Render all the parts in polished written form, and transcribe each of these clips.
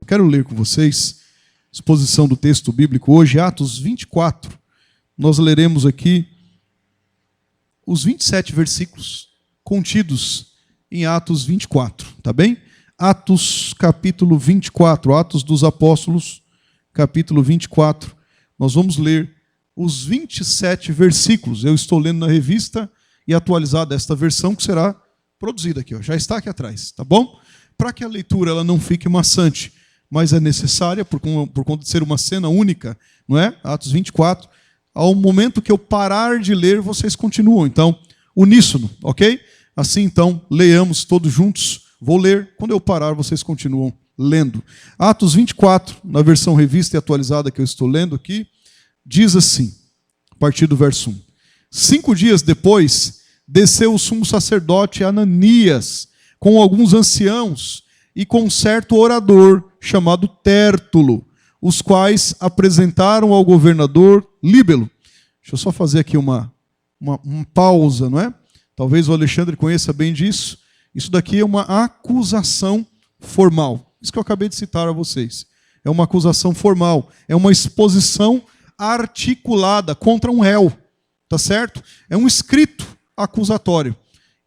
Quero ler com vocês a exposição do texto bíblico hoje, Atos 24. Nós leremos aqui os 27 versículos contidos em Atos 24, tá bem? Atos capítulo 24, Atos dos Apóstolos, capítulo 24. Nós vamos ler os 27 versículos. Eu estou lendo na revista e atualizada esta versão que será produzida aqui, ó. Já está aqui atrás, tá bom? Para que a leitura ela não fique maçante, mas é necessária por conta de ser uma cena única, não é? Atos 24. Ao momento que eu parar de ler, vocês continuam. Então, uníssono, ok? Assim, então, leiamos todos juntos. Vou ler. Quando eu parar, vocês continuam lendo. Atos 24, na versão revista e atualizada que eu estou lendo aqui, diz assim, a partir do verso 1. 5 dias depois, desceu o sumo sacerdote Ananias com alguns anciãos e com um certo orador chamado Tértulo, os quais apresentaram ao governador Líbelo. Deixa eu só fazer aqui uma pausa, não é? Talvez o Alexandre conheça bem disso. Isso daqui é uma acusação formal. Isso que eu acabei de citar a vocês. É uma acusação formal. É uma exposição articulada contra um réu. Tá certo? É um escrito acusatório.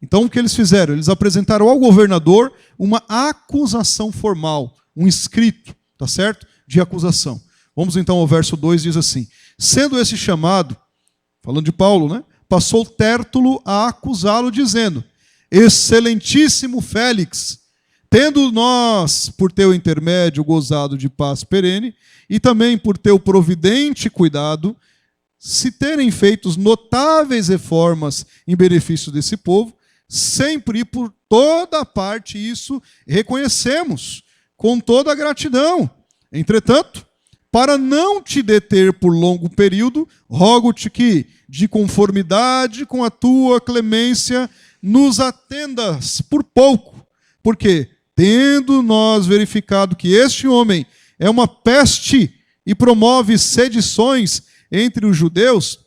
Então, o que eles fizeram? Eles apresentaram ao governador uma acusação formal, um escrito, tá certo? De acusação. Vamos então ao verso 2, diz assim: sendo esse chamado, falando de Paulo, né? Passou Tértulo a acusá-lo, dizendo: excelentíssimo Félix, tendo nós, por teu intermédio, gozado de paz perene, e também por teu providente cuidado, se terem feito notáveis reformas em benefício desse povo, sempre e por toda parte isso reconhecemos, com toda a gratidão. Entretanto, para não te deter por longo período, rogo-te que, de conformidade com a tua clemência, nos atendas por pouco, porque, tendo nós verificado que este homem é uma peste e promove sedições entre os judeus,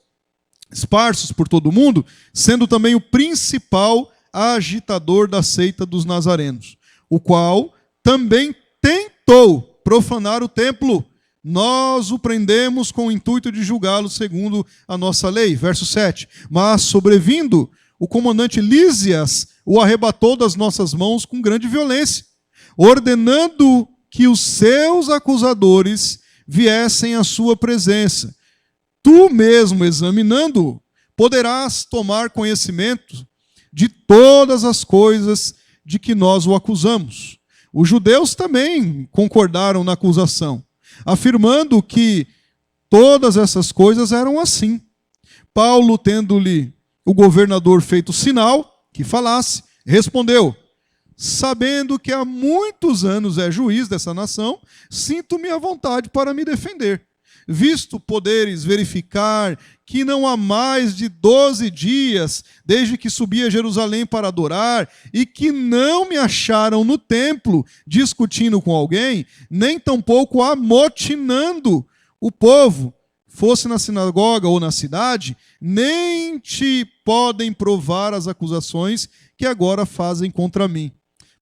esparsos por todo o mundo, sendo também o principal agitador da seita dos nazarenos, o qual também tentou profanar o templo. Nós o prendemos com o intuito de julgá-lo segundo a nossa lei. Verso 7. Mas, sobrevindo, o comandante Lísias o arrebatou das nossas mãos com grande violência, ordenando que os seus acusadores viessem à sua presença. Tu mesmo, examinando-o, poderás tomar conhecimento de todas as coisas de que nós o acusamos. Os judeus também concordaram na acusação, afirmando que todas essas coisas eram assim. Paulo, tendo-lhe o governador feito sinal que falasse, respondeu: sabendo que há muitos anos é juiz dessa nação, sinto-me à vontade para me defender. Visto poderes verificar que não há mais de 12 dias desde que subi a Jerusalém para adorar, e que não me acharam no templo discutindo com alguém, nem tampouco amotinando o povo, fosse na sinagoga ou na cidade, nem te podem provar as acusações que agora fazem contra mim.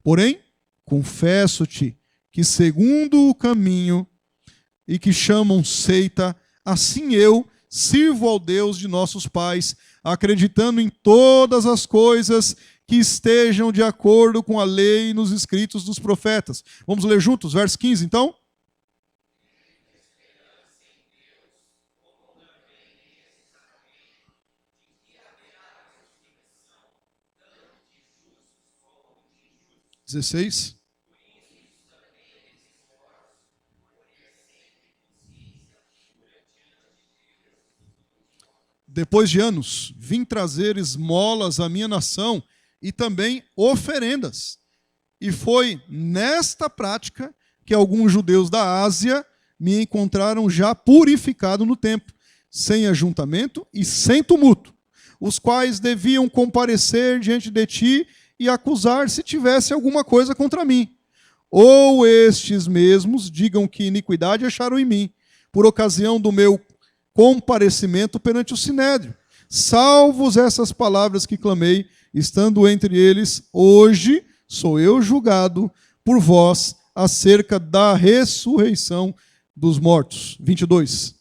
Porém, confesso-te que segundo o caminho e que chamam seita, assim eu sirvo ao Deus de nossos pais, acreditando em todas as coisas que estejam de acordo com a lei e nos escritos dos profetas. Vamos ler juntos, verso 15, então? (16) Depois de anos, vim trazer esmolas à minha nação e também oferendas. E foi nesta prática que alguns judeus da Ásia me encontraram já purificado no templo, sem ajuntamento e sem tumulto, os quais deviam comparecer diante de ti e acusar se tivesse alguma coisa contra mim. Ou estes mesmos digam que iniquidade acharam em mim, por ocasião do meu comparecimento perante o sinédrio, salvos essas palavras que clamei, estando entre eles, hoje sou eu julgado por vós acerca da ressurreição dos mortos. 22.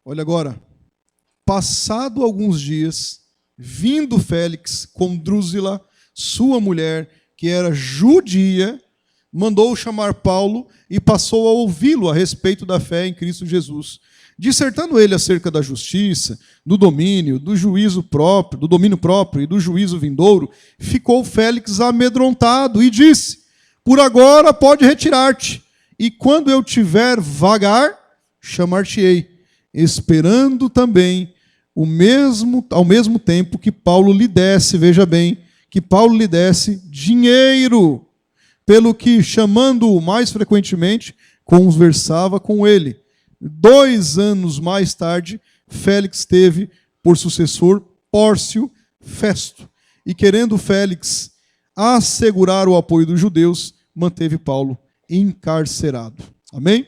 Olha agora, passado alguns dias, vindo Félix com Drusila, sua mulher, que era judia, mandou chamar Paulo e passou a ouvi-lo a respeito da fé em Cristo Jesus. Dissertando ele acerca da justiça, do domínio, do juízo próprio, do domínio próprio e do juízo vindouro, ficou Félix amedrontado e disse: por agora pode retirar-te, e quando eu tiver vagar, chamar-te-ei, esperando também ao mesmo tempo que Paulo lhe desse, veja bem, que Paulo lhe desse dinheiro, pelo que, chamando-o mais frequentemente, conversava com ele. 2 anos mais tarde, Félix teve por sucessor Pórcio Festo, e querendo Félix assegurar o apoio dos judeus, manteve Paulo encarcerado. Amém?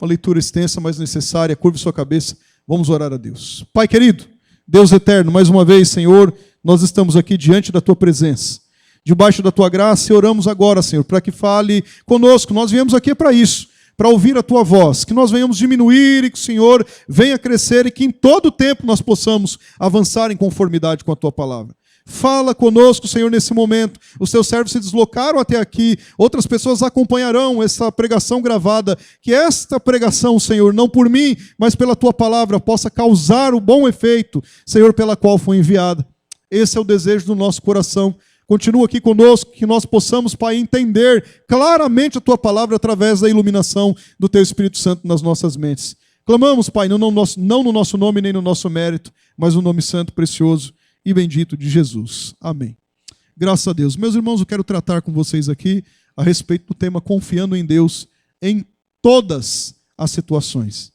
Uma leitura extensa, mas necessária. Curve sua cabeça. Vamos orar a Deus. Pai querido, Deus eterno, mais uma vez, Senhor, nós estamos aqui diante da Tua presença, debaixo da Tua graça, e oramos agora, Senhor, para que fale conosco. Nós viemos aqui para isso, para ouvir a Tua voz, que nós venhamos diminuir e que o Senhor venha crescer e que em todo tempo nós possamos avançar em conformidade com a Tua palavra. Fala conosco, Senhor, nesse momento. Os teus servos se deslocaram até aqui. Outras pessoas acompanharão essa pregação gravada. Que esta pregação, Senhor, não por mim, mas pela Tua palavra, possa causar o bom efeito, Senhor, pela qual foi enviada. Esse é o desejo do nosso coração. Continua aqui conosco, que nós possamos, Pai, entender claramente a Tua palavra através da iluminação do Teu Espírito Santo nas nossas mentes. Clamamos, Pai, não no nosso nome nem no nosso mérito, mas no nome santo, precioso e bendito de Jesus. Amém. Graças a Deus. Meus irmãos, eu quero tratar com vocês aqui a respeito do tema confiando em Deus em todas as situações.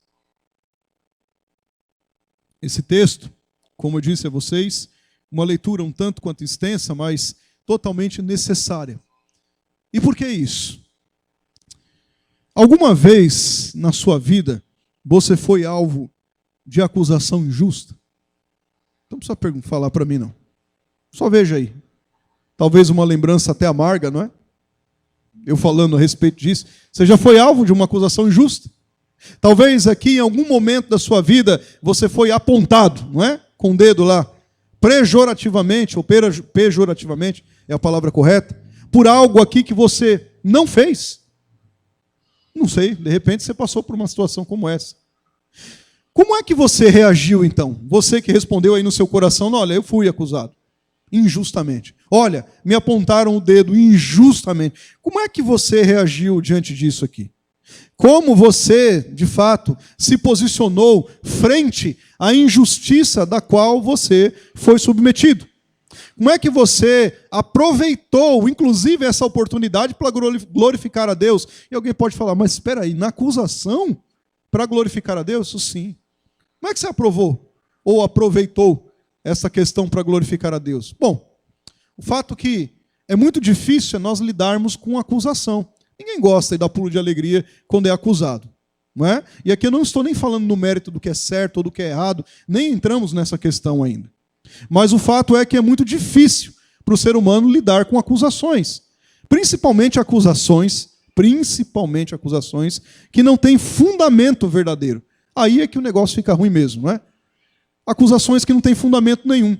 Esse texto, como eu disse a vocês, uma leitura um tanto quanto extensa, mas totalmente necessária. E por que isso? Alguma vez na sua vida você foi alvo de acusação injusta? Não precisa falar para mim, não. Só veja aí. Talvez uma lembrança até amarga, não é? Eu falando a respeito disso. Você já foi alvo de uma acusação injusta? Talvez aqui, em algum momento da sua vida, você foi apontado, não é? Com o dedo lá, pejorativamente, ou pejorativamente, é a palavra correta, por algo aqui que você não fez. Não sei, de repente você passou por uma situação como essa. Como é que você reagiu, então? Você que respondeu aí no seu coração, não, olha, eu fui acusado injustamente. Olha, me apontaram o dedo injustamente. Como é que você reagiu diante disso aqui? Como você, de fato, se posicionou frente à injustiça da qual você foi submetido? Como é que você aproveitou, inclusive, essa oportunidade para glorificar a Deus? E alguém pode falar, mas espera aí, na acusação, para glorificar a Deus? Isso sim. Como é que você aprovou ou aproveitou essa questão para glorificar a Deus? Bom, o fato que é muito difícil nós lidarmos com acusação. Ninguém gosta de dar pulo de alegria quando é acusado, não é? E aqui eu não estou nem falando no mérito do que é certo ou do que é errado, nem entramos nessa questão ainda. Mas o fato é que é muito difícil para o ser humano lidar com acusações, principalmente acusações que não têm fundamento verdadeiro. Aí é que o negócio fica ruim mesmo, não é? Acusações que não têm fundamento nenhum.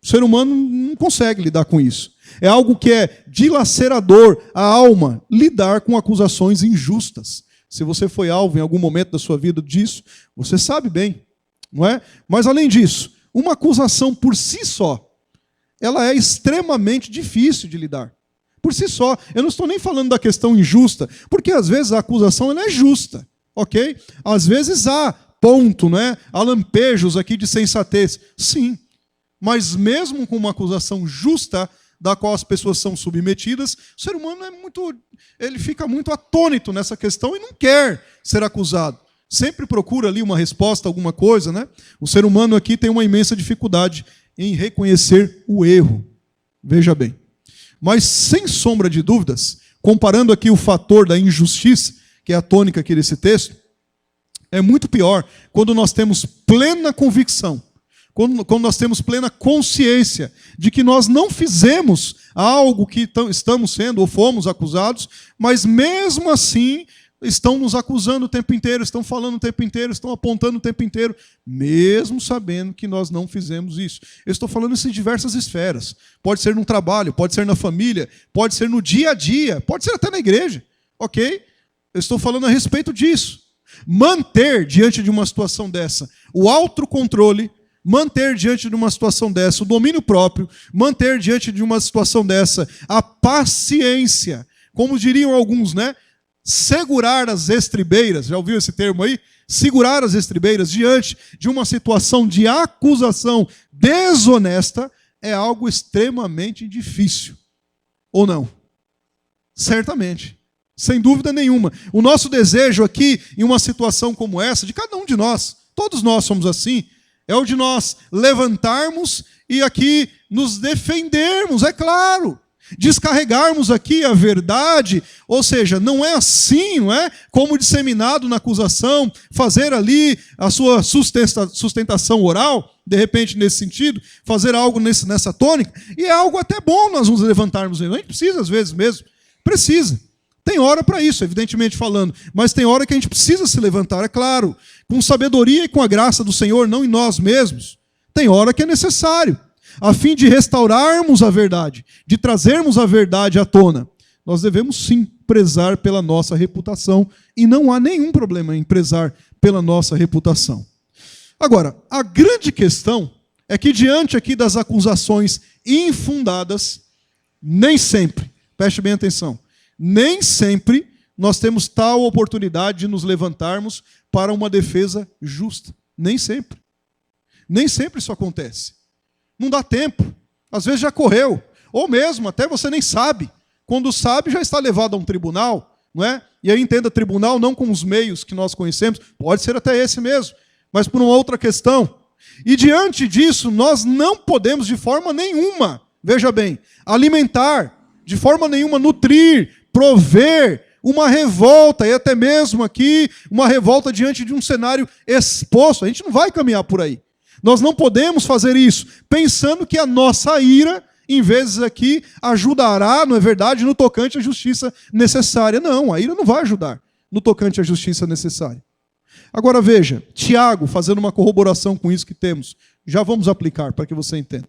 O ser humano não consegue lidar com isso. É algo que é dilacerador à alma, lidar com acusações injustas. Se você foi alvo em algum momento da sua vida disso, você sabe bem, não é? Mas além disso, uma acusação por si só, ela é extremamente difícil de lidar. Por si só, eu não estou nem falando da questão injusta, porque às vezes a acusação ela é justa, ok? Às vezes há ponto, né? Há lampejos aqui de sensatez. Sim, mas mesmo com uma acusação justa, da qual as pessoas são submetidas, o ser humano ele fica muito atônito nessa questão e não quer ser acusado. Sempre procura ali uma resposta, alguma coisa, né? O ser humano aqui tem uma imensa dificuldade em reconhecer o erro. Veja bem. Mas, sem sombra de dúvidas, comparando aqui o fator da injustiça, que é a tônica aqui desse texto, é muito pior quando nós temos plena convicção, quando nós temos plena consciência de que nós não fizemos algo que estamos sendo ou fomos acusados, mas mesmo assim estão nos acusando o tempo inteiro, estão falando o tempo inteiro, estão apontando o tempo inteiro, mesmo sabendo que nós não fizemos isso. Eu estou falando isso em diversas esferas. Pode ser no trabalho, pode ser na família, pode ser no dia a dia, pode ser até na igreja. Ok? Eu estou falando a respeito disso. Manter diante de uma situação dessa o autocontrole, manter diante de uma situação dessa o domínio próprio, manter diante de uma situação dessa a paciência, como diriam alguns, né? Segurar as estribeiras, já ouviu esse termo aí? Segurar as estribeiras diante de uma situação de acusação desonesta é algo extremamente difícil. Ou não? Certamente. Sem dúvida nenhuma. O nosso desejo aqui, em uma situação como essa, de cada um de nós, todos nós somos assim, é o de nós levantarmos e aqui nos defendermos, é claro. Descarregarmos aqui a verdade, ou seja, não é assim, não é? Como disseminado na acusação, fazer ali a sua sustentação oral, de repente nesse sentido, fazer algo nessa tônica, e é algo até bom nós nos levantarmos. A gente precisa, às vezes mesmo, precisa. Tem hora para isso, evidentemente falando, mas tem hora que a gente precisa se levantar, é claro, com sabedoria e com a graça do Senhor, não em nós mesmos. Tem hora que é necessário, a fim de restaurarmos a verdade, de trazermos a verdade à tona. Nós devemos sim prezar pela nossa reputação, e não há nenhum problema em prezar pela nossa reputação. Agora, a grande questão é que diante aqui das acusações infundadas, nem sempre, preste bem atenção, nem sempre nós temos tal oportunidade de nos levantarmos para uma defesa justa. Nem sempre. Nem sempre isso acontece. Não dá tempo. Às vezes já correu. Ou mesmo, até você nem sabe. Quando sabe, já está levado a um tribunal. Não é? E aí entenda tribunal não com os meios que nós conhecemos. Pode ser até esse mesmo. Mas por uma outra questão. E diante disso, nós não podemos de forma nenhuma, veja bem, alimentar, de forma nenhuma nutrir, prover uma revolta, e até mesmo aqui, uma revolta diante de um cenário exposto. A gente não vai caminhar por aí. Nós não podemos fazer isso, pensando que a nossa ira, em vezes aqui, ajudará, não é verdade, no tocante à justiça necessária. Não, a ira não vai ajudar no tocante à justiça necessária. Agora veja, Tiago, fazendo uma corroboração com isso que temos, já vamos aplicar para que você entenda.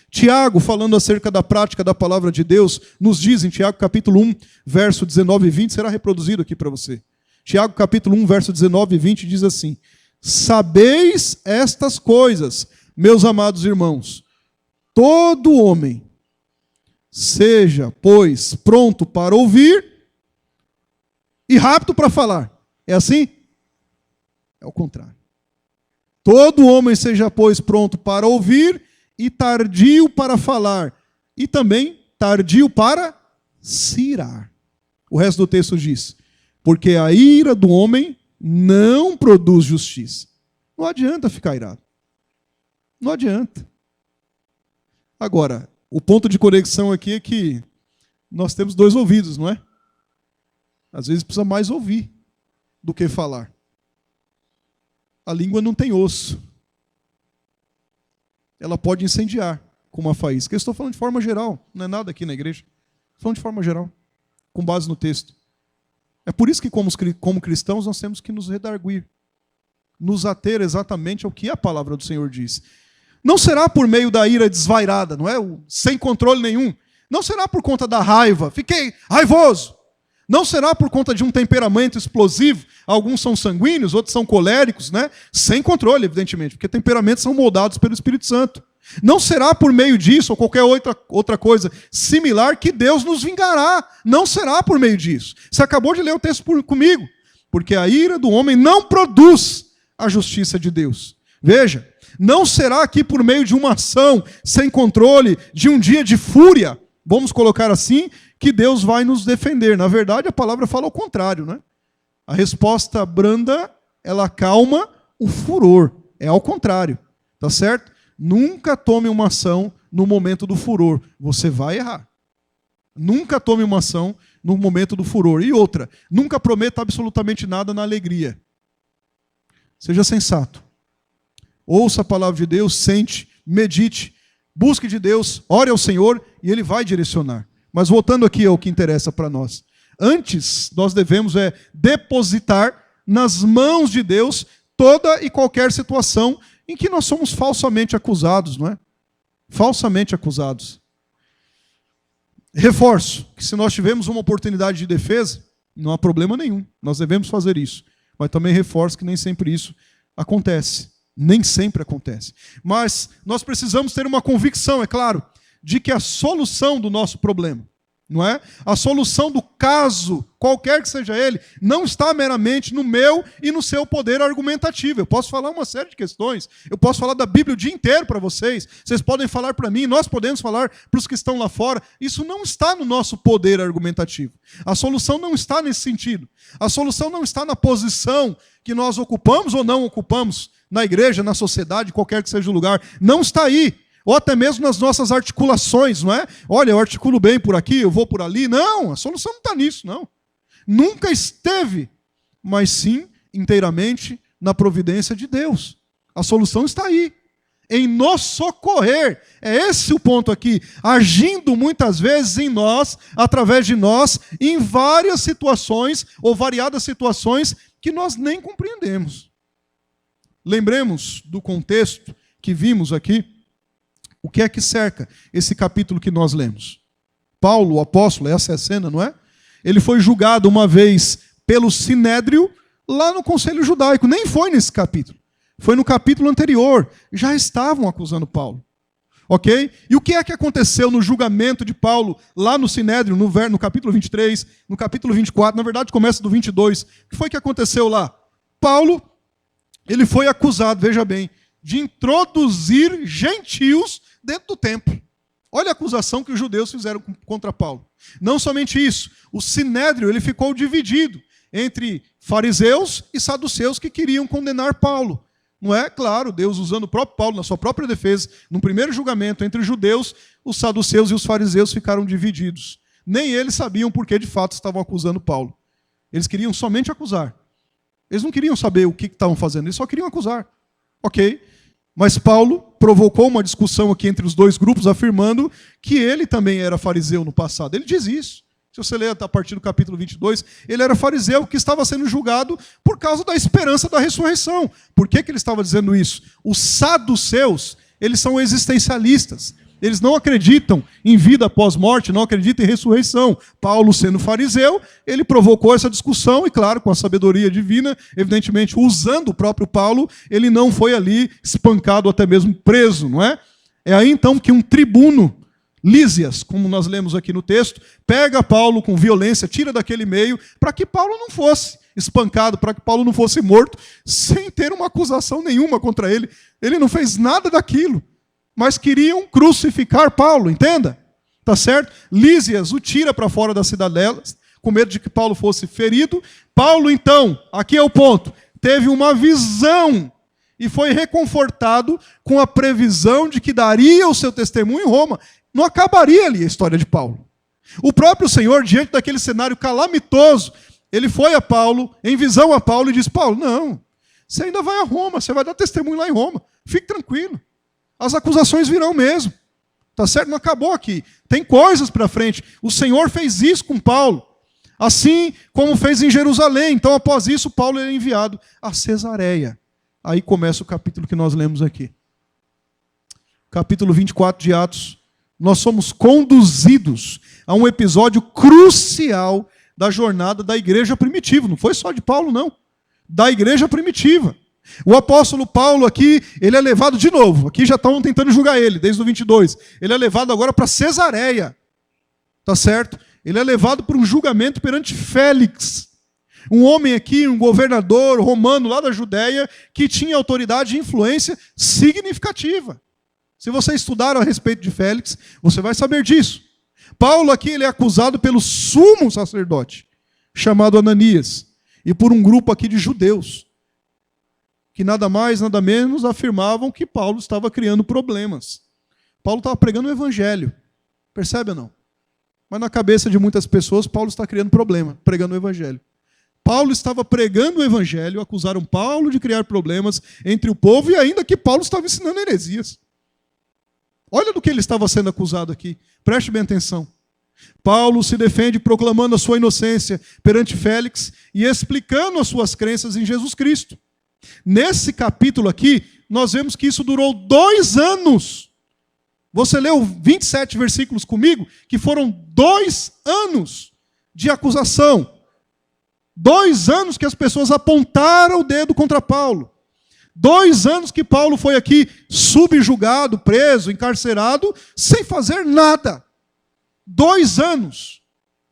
Tiago, falando acerca da prática da palavra de Deus, nos diz em Tiago capítulo 1, verso 19 e 20, será reproduzido aqui para você. Tiago capítulo 1, verso 19 e 20 diz assim: sabeis estas coisas, meus amados irmãos, todo homem seja, pois, pronto para ouvir e rápido para falar. É assim? É o contrário. Todo homem seja, pois, pronto para ouvir e tardio para falar, e também tardio para se irar. O resto do texto diz: porque a ira do homem não produz justiça. Não adianta ficar irado. Não adianta. Agora, o ponto de conexão aqui é que nós temos dois ouvidos, não é? Às vezes precisa mais ouvir do que falar. A língua não tem osso. Ela pode incendiar com uma faísca. Eu estou falando de forma geral, não é nada aqui na igreja. Estou falando de forma geral, com base no texto. É por isso que, como cristãos, nós temos que nos redarguir, nos ater exatamente ao que a palavra do Senhor diz. Não será por meio da ira desvairada, não é? Sem controle nenhum. Não será por conta da raiva. Fiquei raivoso. Não será por conta de um temperamento explosivo. Alguns são sanguíneos, outros são coléricos, né? Sem controle, evidentemente, porque temperamentos são moldados pelo Espírito Santo. Não será por meio disso ou qualquer outra coisa similar que Deus nos vingará. Não será por meio disso. Você acabou de ler o texto comigo. Porque a ira do homem não produz a justiça de Deus. Veja, não será aqui por meio de uma ação sem controle, de um dia de fúria, vamos colocar assim, que Deus vai nos defender. Na verdade, a palavra fala o contrário, né? A resposta branda, ela acalma o furor. É ao contrário, tá certo? Nunca tome uma ação no momento do furor. Você vai errar. Nunca tome uma ação no momento do furor. E outra, nunca prometa absolutamente nada na alegria. Seja sensato. Ouça a palavra de Deus, sente, medite, busque de Deus, ore ao Senhor e Ele vai direcionar. Mas voltando aqui ao que interessa para nós. Antes, nós devemos depositar nas mãos de Deus toda e qualquer situação em que nós somos falsamente acusados, não é? Falsamente acusados. Reforço que se nós tivermos uma oportunidade de defesa, não há problema nenhum. Nós devemos fazer isso. Mas também reforço que nem sempre isso acontece. Nem sempre acontece. Mas nós precisamos ter uma convicção, é claro, de que a solução do nosso problema, não é? A solução do caso, qualquer que seja ele, não está meramente no meu e no seu poder argumentativo. Eu posso falar uma série de questões, eu posso falar da Bíblia o dia inteiro para vocês, vocês podem falar para mim, nós podemos falar para os que estão lá fora. Isso não está no nosso poder argumentativo. A solução não está nesse sentido. A solução não está na posição que nós ocupamos ou não ocupamos na igreja, na sociedade, qualquer que seja o lugar. Não está aí. Ou até mesmo nas nossas articulações, não é? Olha, eu articulo bem por aqui, eu vou por ali. Não, a solução não está nisso, não. Nunca esteve, mas sim inteiramente na providência de Deus. A solução está aí, em nos socorrer. É esse o ponto aqui, agindo muitas vezes em nós, através de nós, em várias situações ou variadas situações que nós nem compreendemos. Lembremos do contexto que vimos aqui. O que é que cerca esse capítulo que nós lemos? Paulo, o apóstolo, essa é a cena, não é? Ele foi julgado uma vez pelo Sinédrio lá no Conselho Judaico. Nem foi nesse capítulo. Foi no capítulo anterior. Já estavam acusando Paulo. Ok? E o que é que aconteceu no julgamento de Paulo lá no Sinédrio, no capítulo 23, no capítulo 24? Na verdade, começa do 22. O que foi que aconteceu lá? Paulo, ele foi acusado, veja bem, de introduzir gentios dentro do templo. Olha a acusação que os judeus fizeram contra Paulo. Não somente isso, o Sinédrio ele ficou dividido entre fariseus e saduceus que queriam condenar Paulo. Não é? Claro, Deus usando o próprio Paulo na sua própria defesa, no primeiro julgamento entre os judeus, os saduceus e os fariseus ficaram divididos. Nem eles sabiam por que de fato estavam acusando Paulo. Eles queriam somente acusar. Eles não queriam saber o que estavam fazendo, eles só queriam acusar. Ok? Mas Paulo provocou uma discussão aqui entre os dois grupos, afirmando que ele também era fariseu no passado. Ele diz isso. Se você ler a partir do capítulo 22, ele era fariseu que estava sendo julgado por causa da esperança da ressurreição. Por que ele estava dizendo isso? Os saduceus, eles são existencialistas. Eles não acreditam em vida após morte, não acreditam em ressurreição. Paulo, sendo fariseu, ele provocou essa discussão e, claro, com a sabedoria divina, evidentemente, usando o próprio Paulo, ele não foi ali espancado, até mesmo preso, não é? É aí, então, que um tribuno, Lísias, como nós lemos aqui no texto, pega Paulo com violência, tira daquele meio, para que Paulo não fosse espancado, para que Paulo não fosse morto, sem ter uma acusação nenhuma contra ele. Ele não fez nada daquilo. Mas queriam crucificar Paulo, entenda? Tá certo? Lísias o tira para fora da cidadela, com medo de que Paulo fosse ferido. Paulo, então, aqui é o ponto, teve uma visão e foi reconfortado com a previsão de que daria o seu testemunho em Roma. Não acabaria ali a história de Paulo. O próprio Senhor, diante daquele cenário calamitoso, ele foi a Paulo, em visão a Paulo, e disse: Paulo, não, você ainda vai a Roma, você vai dar testemunho lá em Roma. Fique tranquilo. As acusações virão mesmo. Tá certo? Não acabou aqui. Tem coisas para frente. O Senhor fez isso com Paulo. Assim como fez em Jerusalém. Então, após isso, Paulo é enviado a Cesareia. Aí começa o capítulo que nós lemos aqui. Capítulo 24 de Atos. Nós somos conduzidos a um episódio crucial da jornada da igreja primitiva. Não foi só de Paulo, não. Da igreja primitiva. O apóstolo Paulo aqui, ele é levado de novo. Aqui já estão tentando julgar ele, desde o 22. Ele é levado agora para Cesareia. Tá certo? Ele é levado para um julgamento perante Félix. Um homem aqui, um governador romano lá da Judéia, que tinha autoridade e influência significativa. Se você estudar a respeito de Félix, você vai saber disso. Paulo aqui ele é acusado pelo sumo sacerdote, chamado Ananias, e por um grupo aqui de judeus, que nada mais, nada menos afirmavam que Paulo estava criando problemas. Paulo estava pregando o evangelho, percebe ou não? Mas na cabeça de muitas pessoas, Paulo está criando problema, pregando o evangelho. Paulo estava pregando o evangelho, acusaram Paulo de criar problemas entre o povo e ainda que Paulo estava ensinando heresias. Olha do que ele estava sendo acusado aqui, preste bem atenção. Paulo se defende proclamando a sua inocência perante Félix e explicando as suas crenças em Jesus Cristo. Nesse capítulo aqui, nós vemos que isso durou 2 anos. Você leu 27 versículos comigo, que foram 2 anos de acusação. 2 anos que as pessoas apontaram o dedo contra Paulo. 2 anos que Paulo foi aqui subjugado, preso, encarcerado, sem fazer nada. 2 anos.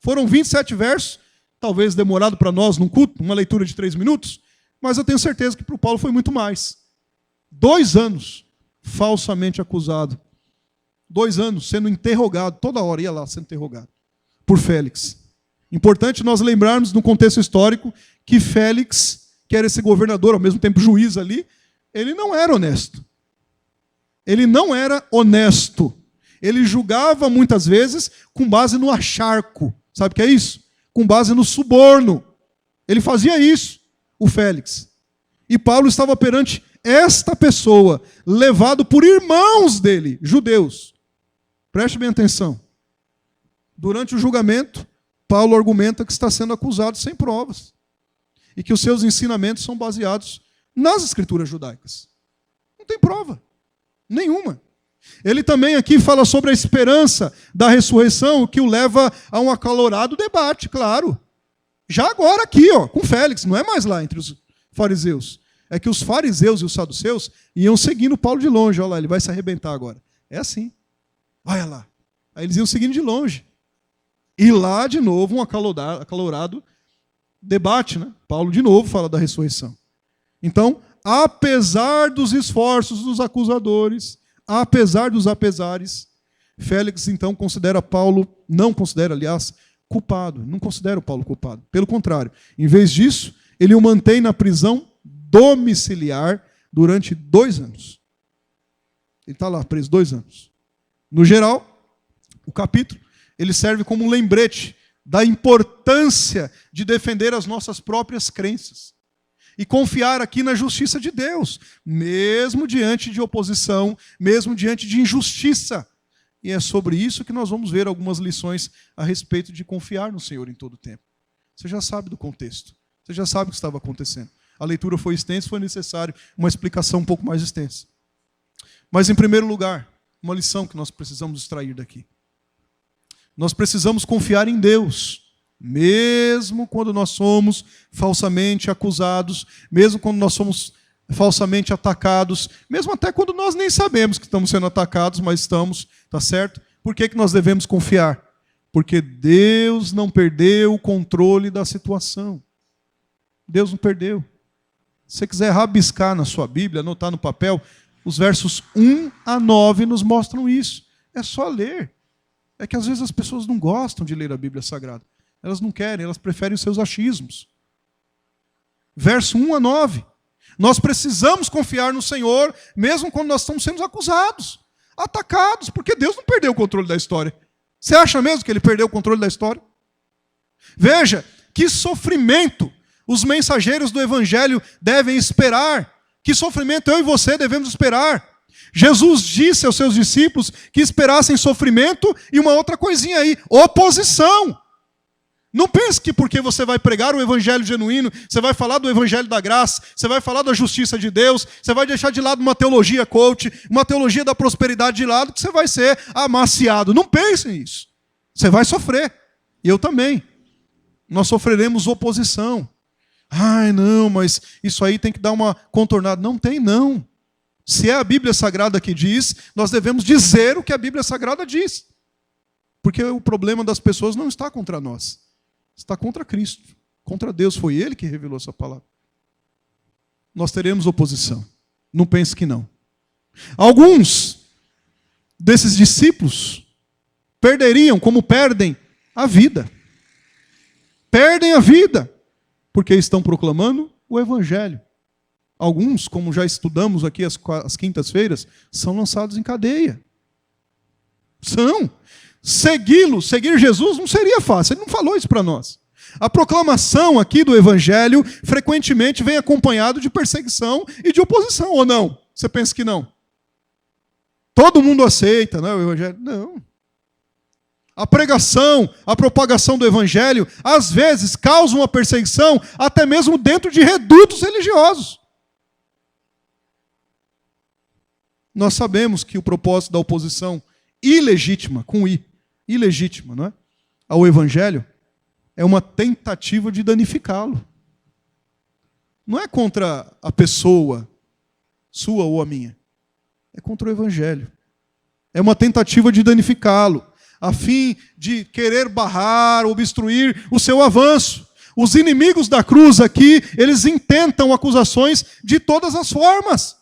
Foram 27 versos, talvez demorado para nós num culto, uma leitura de 3 minutos, mas eu tenho certeza que para o Paulo foi muito mais. 2 anos falsamente acusado. 2 anos sendo interrogado, toda hora ia lá sendo interrogado por Félix. Importante nós lembrarmos no contexto histórico que Félix, que era esse governador, ao mesmo tempo juiz ali, ele não era honesto. Ele não era honesto. Ele julgava muitas vezes com base no acharco. Sabe o que é isso? Com base no suborno. Ele fazia isso, o Félix. E Paulo estava perante esta pessoa, levado por irmãos dele, judeus. Preste bem atenção. Durante o julgamento, Paulo argumenta que está sendo acusado sem provas. E que os seus ensinamentos são baseados nas escrituras judaicas. Não tem prova nenhuma. Ele também aqui fala sobre a esperança da ressurreição, o que o leva a um acalorado debate, claro. Já agora aqui, com Félix, não é mais lá entre os fariseus. É que os fariseus e os saduceus iam seguindo Paulo de longe. Olha lá, ele vai se arrebentar agora. É assim. Olha lá. Aí eles iam seguindo de longe. E lá, de novo, um acalorado debate, né? Paulo, de novo, fala da ressurreição. Então, apesar dos esforços dos acusadores, apesar dos apesares, Félix, então, considera Paulo, não considera, aliás, culpado. Não considera o Paulo culpado. Pelo contrário, em vez disso, ele o mantém na prisão domiciliar durante 2 anos. Ele está lá preso 2 anos. No geral, o capítulo, ele serve como um lembrete da importância de defender as nossas próprias crenças e confiar aqui na justiça de Deus, mesmo diante de oposição, mesmo diante de injustiça. E é sobre isso que nós vamos ver algumas lições a respeito de confiar no Senhor em todo o tempo. Você já sabe do contexto, você já sabe o que estava acontecendo. A leitura foi extensa, foi necessário uma explicação um pouco mais extensa. Mas, em primeiro lugar, uma lição que nós precisamos extrair daqui. Nós precisamos confiar em Deus, mesmo quando nós somos falsamente acusados, mesmo quando nós somos falsamente atacados, mesmo até quando nós nem sabemos que estamos sendo atacados, mas estamos, tá certo? Por que nós devemos confiar? Porque Deus não perdeu o controle da situação. Deus não perdeu. Se você quiser rabiscar na sua Bíblia, anotar no papel, os versos 1 a 9 nos mostram isso. É só ler. É que às vezes as pessoas não gostam de ler a Bíblia Sagrada. Elas não querem, elas preferem os seus achismos. Verso 1 a 9. Nós precisamos confiar no Senhor, mesmo quando nós estamos sendo acusados, atacados, porque Deus não perdeu o controle da história. Você acha mesmo que Ele perdeu o controle da história? Veja, que sofrimento os mensageiros do Evangelho devem esperar. Que sofrimento eu e você devemos esperar. Jesus disse aos seus discípulos que esperassem sofrimento e uma outra coisinha aí, oposição. Não pense que porque você vai pregar o evangelho genuíno, você vai falar do evangelho da graça, você vai falar da justiça de Deus, você vai deixar de lado uma teologia coach, uma teologia da prosperidade de lado, que você vai ser amaciado. Não pense nisso. Você vai sofrer. E eu também. Nós sofreremos oposição. Ai, não, mas isso aí tem que dar uma contornada. Não tem, não. Se é a Bíblia Sagrada que diz, nós devemos dizer o que a Bíblia Sagrada diz. Porque o problema das pessoas não está contra nós. Está contra Cristo. Contra Deus, foi Ele que revelou essa palavra. Nós teremos oposição. Não pense que não. Alguns desses discípulos perderiam, como perdem, a vida. Perdem a vida, porque estão proclamando o Evangelho. Alguns, como já estudamos aqui às quintas-feiras, são lançados em cadeia. São. Seguir Jesus não seria fácil. Ele não falou isso para nós. A proclamação aqui do Evangelho frequentemente vem acompanhado de perseguição e de oposição, ou não? Você pensa que não? Todo mundo aceita, não é, o Evangelho? Não. A pregação, a propagação do Evangelho, às vezes causa uma perseguição até mesmo dentro de redutos religiosos. Nós sabemos que o propósito da oposição ilegítima, com I, ilegítima, não é? Ao Evangelho, é uma tentativa de danificá-lo. Não é contra a pessoa, sua ou a minha. É contra o Evangelho. É uma tentativa de danificá-lo, a fim de querer barrar, obstruir o seu avanço. Os inimigos da cruz aqui, eles intentam acusações de todas as formas.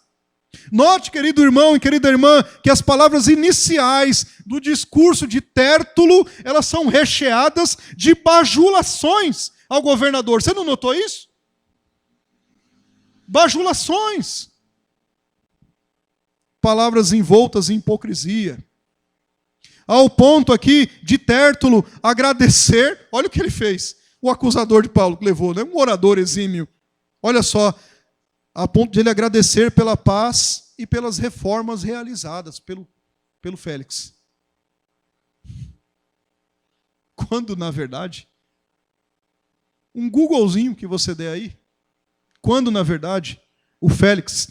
Note, querido irmão e querida irmã, que as palavras iniciais do discurso de Tértulo, elas são recheadas de bajulações ao governador. Você não notou isso? Bajulações. Palavras envoltas em hipocrisia. Ao ponto aqui de Tértulo agradecer, olha o que ele fez. O acusador de Paulo que levou, né? Um orador exímio. Olha só, a ponto de ele agradecer pela paz e pelas reformas realizadas pelo Félix. Quando, na verdade, um Googlezinho que você der aí, quando, na verdade, o Félix,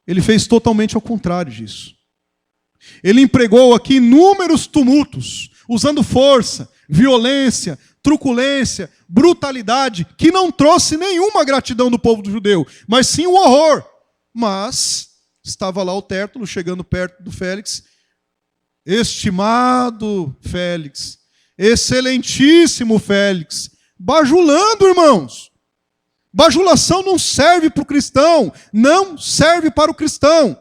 ele fez totalmente ao contrário disso. Ele empregou aqui inúmeros tumultos, usando força, violência, truculência, brutalidade, que não trouxe nenhuma gratidão do povo judeu, mas sim o horror. Mas estava lá o Tértulo, chegando perto do Félix. Estimado Félix, excelentíssimo Félix, bajulando, irmãos. Bajulação não serve para o cristão, não serve para o cristão.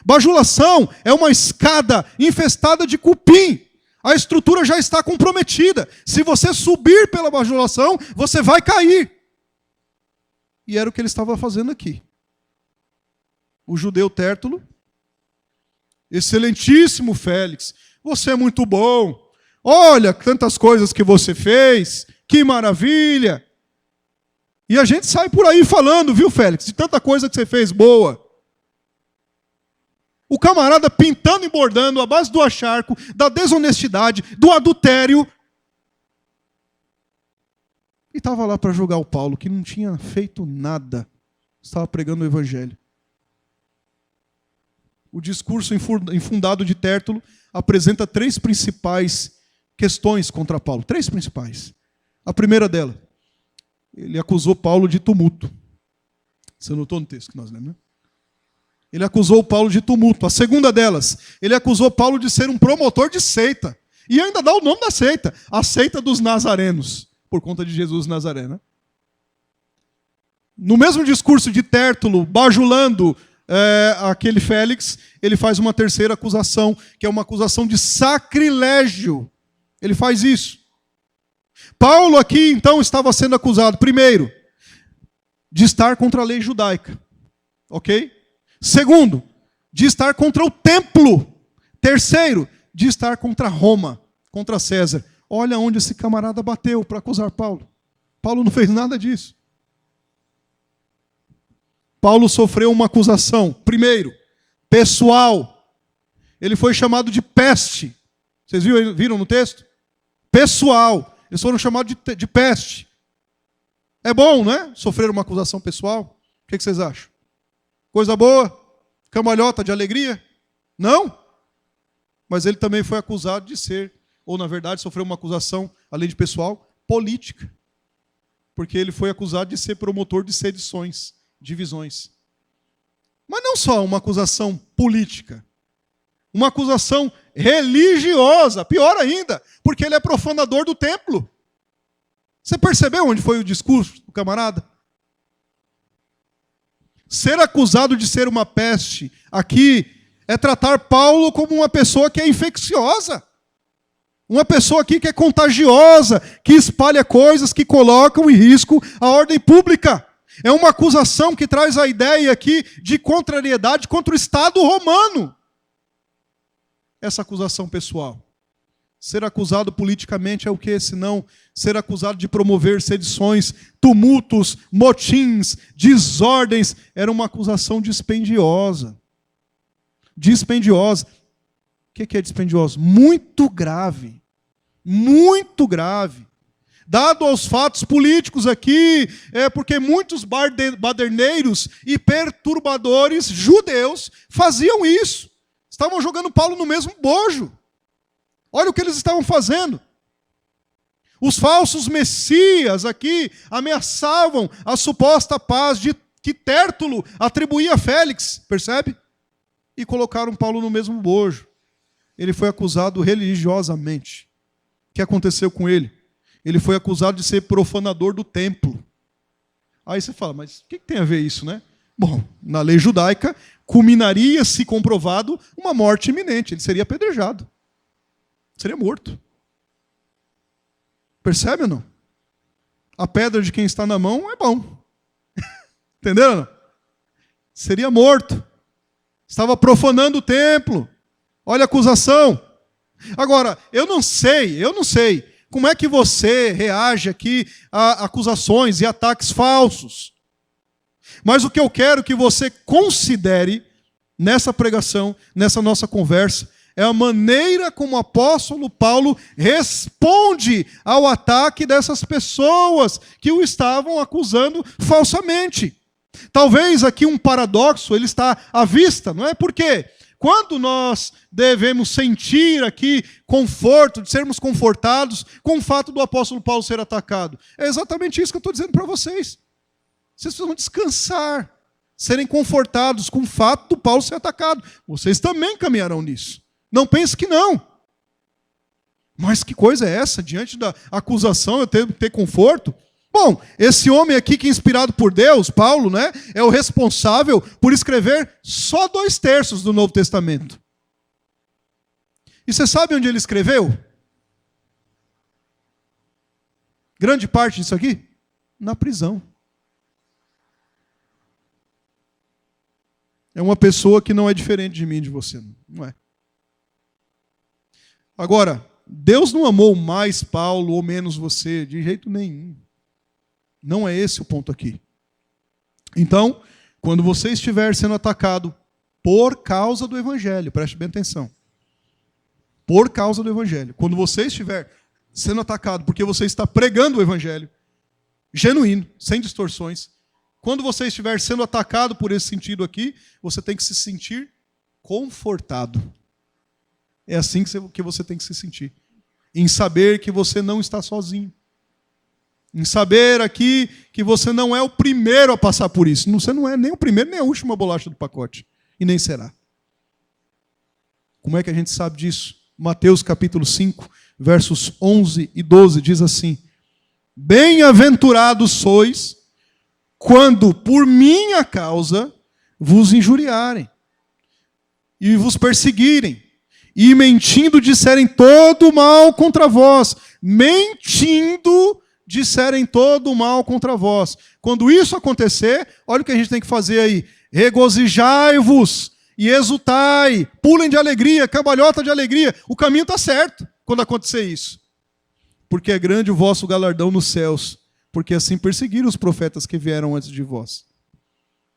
Bajulação é uma escada infestada de cupim. A estrutura já está comprometida. Se você subir pela bajulação, você vai cair. E era o que ele estava fazendo aqui. O judeu Tértulo, excelentíssimo Félix, você é muito bom. Olha, tantas coisas que você fez, que maravilha. E a gente sai por aí falando, viu, Félix, de tanta coisa que você fez boa. O camarada pintando e bordando à base do acharco, da desonestidade, do adultério. E estava lá para julgar o Paulo, que não tinha feito nada. Estava pregando o Evangelho. O discurso infundado de Tértulo apresenta 3 principais questões contra Paulo. 3 principais. A primeira dela, ele acusou Paulo de tumulto. Você notou no texto que nós lemos, né? Ele acusou Paulo de tumulto. A segunda delas, ele acusou Paulo de ser um promotor de seita. E ainda dá o nome da seita, a seita dos nazarenos, por conta de Jesus Nazareno. No mesmo discurso de Tértulo, bajulando aquele Félix, ele faz uma terceira acusação, que é uma acusação de sacrilégio. Ele faz isso. Paulo aqui, então, estava sendo acusado, primeiro, de estar contra a lei judaica. Ok? Segundo, de estar contra o templo. Terceiro, de estar contra Roma, contra César. Olha onde esse camarada bateu para acusar Paulo. Paulo não fez nada disso. Paulo sofreu uma acusação, primeiro, pessoal. Ele foi chamado de peste. Vocês viram no texto? Pessoal. Eles foram chamados de peste. É bom, não é? Sofrer uma acusação pessoal. O que vocês acham? Coisa boa? Cambalhota de alegria? Não? Mas ele também foi acusado de ser, ou na verdade sofreu uma acusação, além de pessoal, política. Porque ele foi acusado de ser promotor de sedições, divisões. Mas não só uma acusação política, uma acusação religiosa, pior ainda, porque ele é profanador do templo. Você percebeu onde foi o discurso do camarada? Ser acusado de ser uma peste aqui é tratar Paulo como uma pessoa que é infecciosa. Uma pessoa aqui que é contagiosa, que espalha coisas que colocam em risco a ordem pública. É uma acusação que traz a ideia aqui de contrariedade contra o Estado romano. Essa acusação pessoal. Ser acusado politicamente é o quê? Senão ser acusado de promover sedições, tumultos, motins, desordens. Era uma acusação dispendiosa. Dispendiosa. O que é dispendiosa? Muito grave. Muito grave. Dado aos fatos políticos aqui, porque muitos baderneiros e perturbadores judeus faziam isso. Estavam jogando Paulo no mesmo bojo. Olha o que eles estavam fazendo. Os falsos messias aqui ameaçavam a suposta paz que Tértulo atribuía a Félix, percebe? E colocaram Paulo no mesmo bojo. Ele foi acusado religiosamente. O que aconteceu com ele? Ele foi acusado de ser profanador do templo. Aí você fala, mas o que tem a ver isso, né? Bom, na lei judaica, culminaria, se comprovado, uma morte iminente. Ele seria apedrejado. Seria morto. Percebe ou não? A pedra de quem está na mão é bom. Entenderam ou não? Seria morto. Estava profanando o templo. Olha a acusação. Agora, eu não sei como é que você reage aqui a acusações e ataques falsos. Mas o que eu quero que você considere nessa pregação, nessa nossa conversa, é a maneira como o apóstolo Paulo responde ao ataque dessas pessoas que o estavam acusando falsamente. Talvez aqui um paradoxo ele está à vista, não é? Por quê? Quando nós devemos sentir aqui conforto, de sermos confortados com o fato do apóstolo Paulo ser atacado? É exatamente isso que eu estou dizendo para vocês. Vocês precisam descansar, serem confortados com o fato do Paulo ser atacado. Vocês também caminharão nisso. Não pense que não. Mas que coisa é essa? Diante da acusação eu tenho que ter conforto? Bom, esse homem aqui que é inspirado por Deus, Paulo, né, é o responsável por escrever só 2/3 do Novo Testamento. E você sabe onde ele escreveu? Grande parte disso aqui? Na prisão. É uma pessoa que não é diferente de mim e de você, não é? Agora, Deus não amou mais Paulo ou menos você, de jeito nenhum. Não é esse o ponto aqui. Então, quando você estiver sendo atacado por causa do Evangelho, preste bem atenção. Por causa do Evangelho. Quando você estiver sendo atacado porque você está pregando o Evangelho, genuíno, sem distorções, quando você estiver sendo atacado por esse sentido aqui, você tem que se sentir confortado. É assim que você tem que se sentir. Em saber que você não está sozinho. Em saber aqui que você não é o primeiro a passar por isso. Você não é nem o primeiro, nem a última bolacha do pacote. E nem será. Como é que a gente sabe disso? Mateus capítulo 5, versos 11 e 12 diz assim: Bem-aventurados sois quando por minha causa vos injuriarem e vos perseguirem, e mentindo disserem todo mal contra vós. Mentindo disserem todo mal contra vós. Quando isso acontecer, olha o que a gente tem que fazer aí. Regozijai-vos e exultai, pulem de alegria, cambalhota de alegria. O caminho está certo quando acontecer isso. Porque é grande o vosso galardão nos céus, porque assim perseguiram os profetas que vieram antes de vós.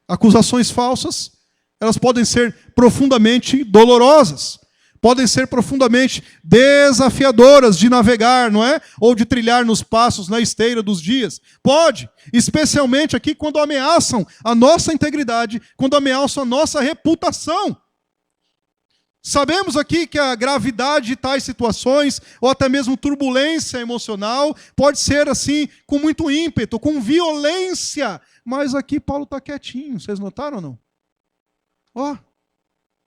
Acusações falsas, elas podem ser profundamente dolorosas. Podem ser profundamente desafiadoras de navegar, não é? Ou de trilhar nos passos na esteira dos dias. Pode, especialmente aqui quando ameaçam a nossa integridade, quando ameaçam a nossa reputação. Sabemos aqui que a gravidade de tais situações, ou até mesmo turbulência emocional, pode ser assim, com muito ímpeto, com violência. Mas aqui Paulo está quietinho, vocês notaram ou não? Ó,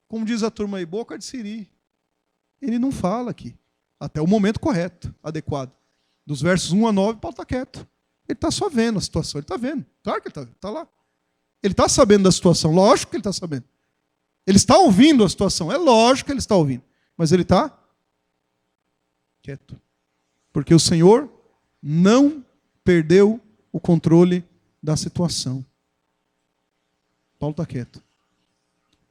como diz a turma aí, boca de siri. Ele não fala aqui, até o momento correto, adequado. Dos versos 1 a 9, Paulo está quieto. Ele está só vendo a situação, ele está vendo. Claro que ele está lá. Ele está sabendo da situação, lógico que ele está sabendo. Ele está ouvindo a situação, é lógico que ele está ouvindo. Mas ele está quieto. Porque o Senhor não perdeu o controle da situação. Paulo está quieto.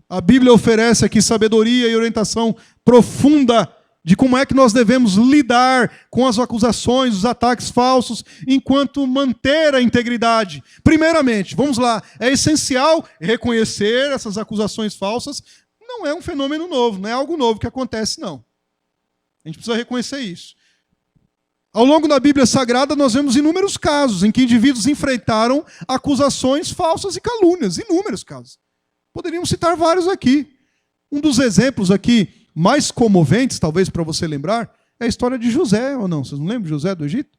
A Bíblia oferece aqui sabedoria e orientação profunda de como é que nós devemos lidar com as acusações, os ataques falsos, enquanto manter a integridade. Primeiramente, vamos lá, é essencial reconhecer essas acusações falsas. Não é um fenômeno novo, não é algo novo que acontece, não. A gente precisa reconhecer isso. Ao longo da Bíblia Sagrada, nós vemos inúmeros casos em que indivíduos enfrentaram acusações falsas e calúnias. Inúmeros casos. Poderíamos citar vários aqui. Um dos exemplos aqui mais comoventes, talvez para você lembrar, é a história de José, ou não? Vocês não lembram de José do Egito?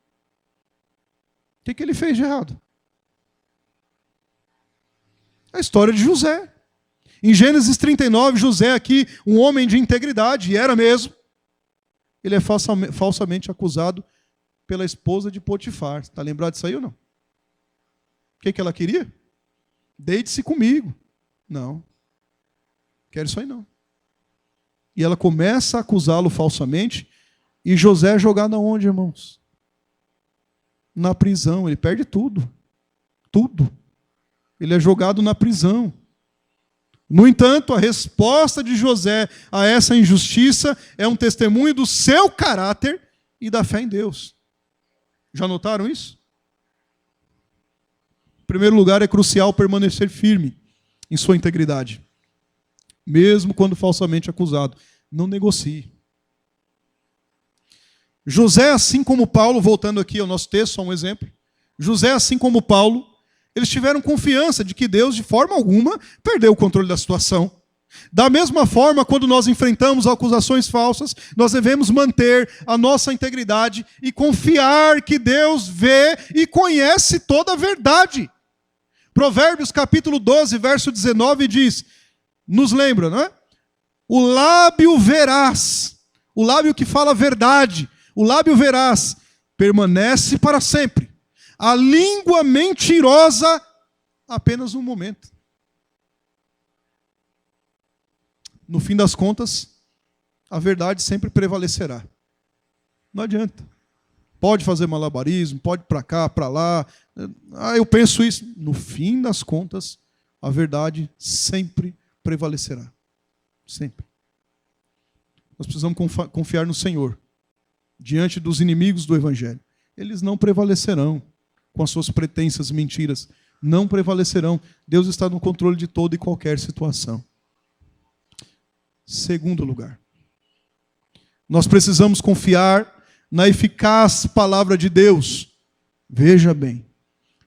O que ele fez de errado? A história de José. Em Gênesis 39, José aqui, um homem de integridade, e era mesmo, ele é falsamente acusado pela esposa de Potifar. Está lembrado disso aí ou não? O que ela queria? Deite-se comigo. Não. Quero isso aí não. E ela começa a acusá-lo falsamente. E José é jogado aonde, irmãos? Na prisão. Ele perde tudo. Tudo. Ele é jogado na prisão. No entanto, a resposta de José a essa injustiça é um testemunho do seu caráter e da fé em Deus. Já notaram isso? Em primeiro lugar, é crucial permanecer firme em sua integridade. Mesmo quando falsamente acusado. Não negocie. José, assim como Paulo, voltando aqui ao nosso texto, só um exemplo. José, assim como Paulo, eles tiveram confiança de que Deus, de forma alguma, perdeu o controle da situação. Da mesma forma, quando nós enfrentamos acusações falsas, nós devemos manter a nossa integridade e confiar que Deus vê e conhece toda a verdade. Provérbios capítulo 12, verso 19 diz, nos lembra, não é? O lábio veraz, o lábio que fala a verdade, o lábio veraz permanece para sempre. A língua mentirosa, apenas um momento. No fim das contas, a verdade sempre prevalecerá. Não adianta. Pode fazer malabarismo, pode para cá, para lá. Eu penso isso. No fim das contas, a verdade sempre prevalecerá. Sempre. Nós precisamos confiar no Senhor. Diante dos inimigos do Evangelho. Eles não prevalecerão com as suas pretensas mentiras. Não prevalecerão. Deus está no controle de toda e qualquer situação. Segundo lugar, nós precisamos confiar na eficaz palavra de Deus. Veja bem,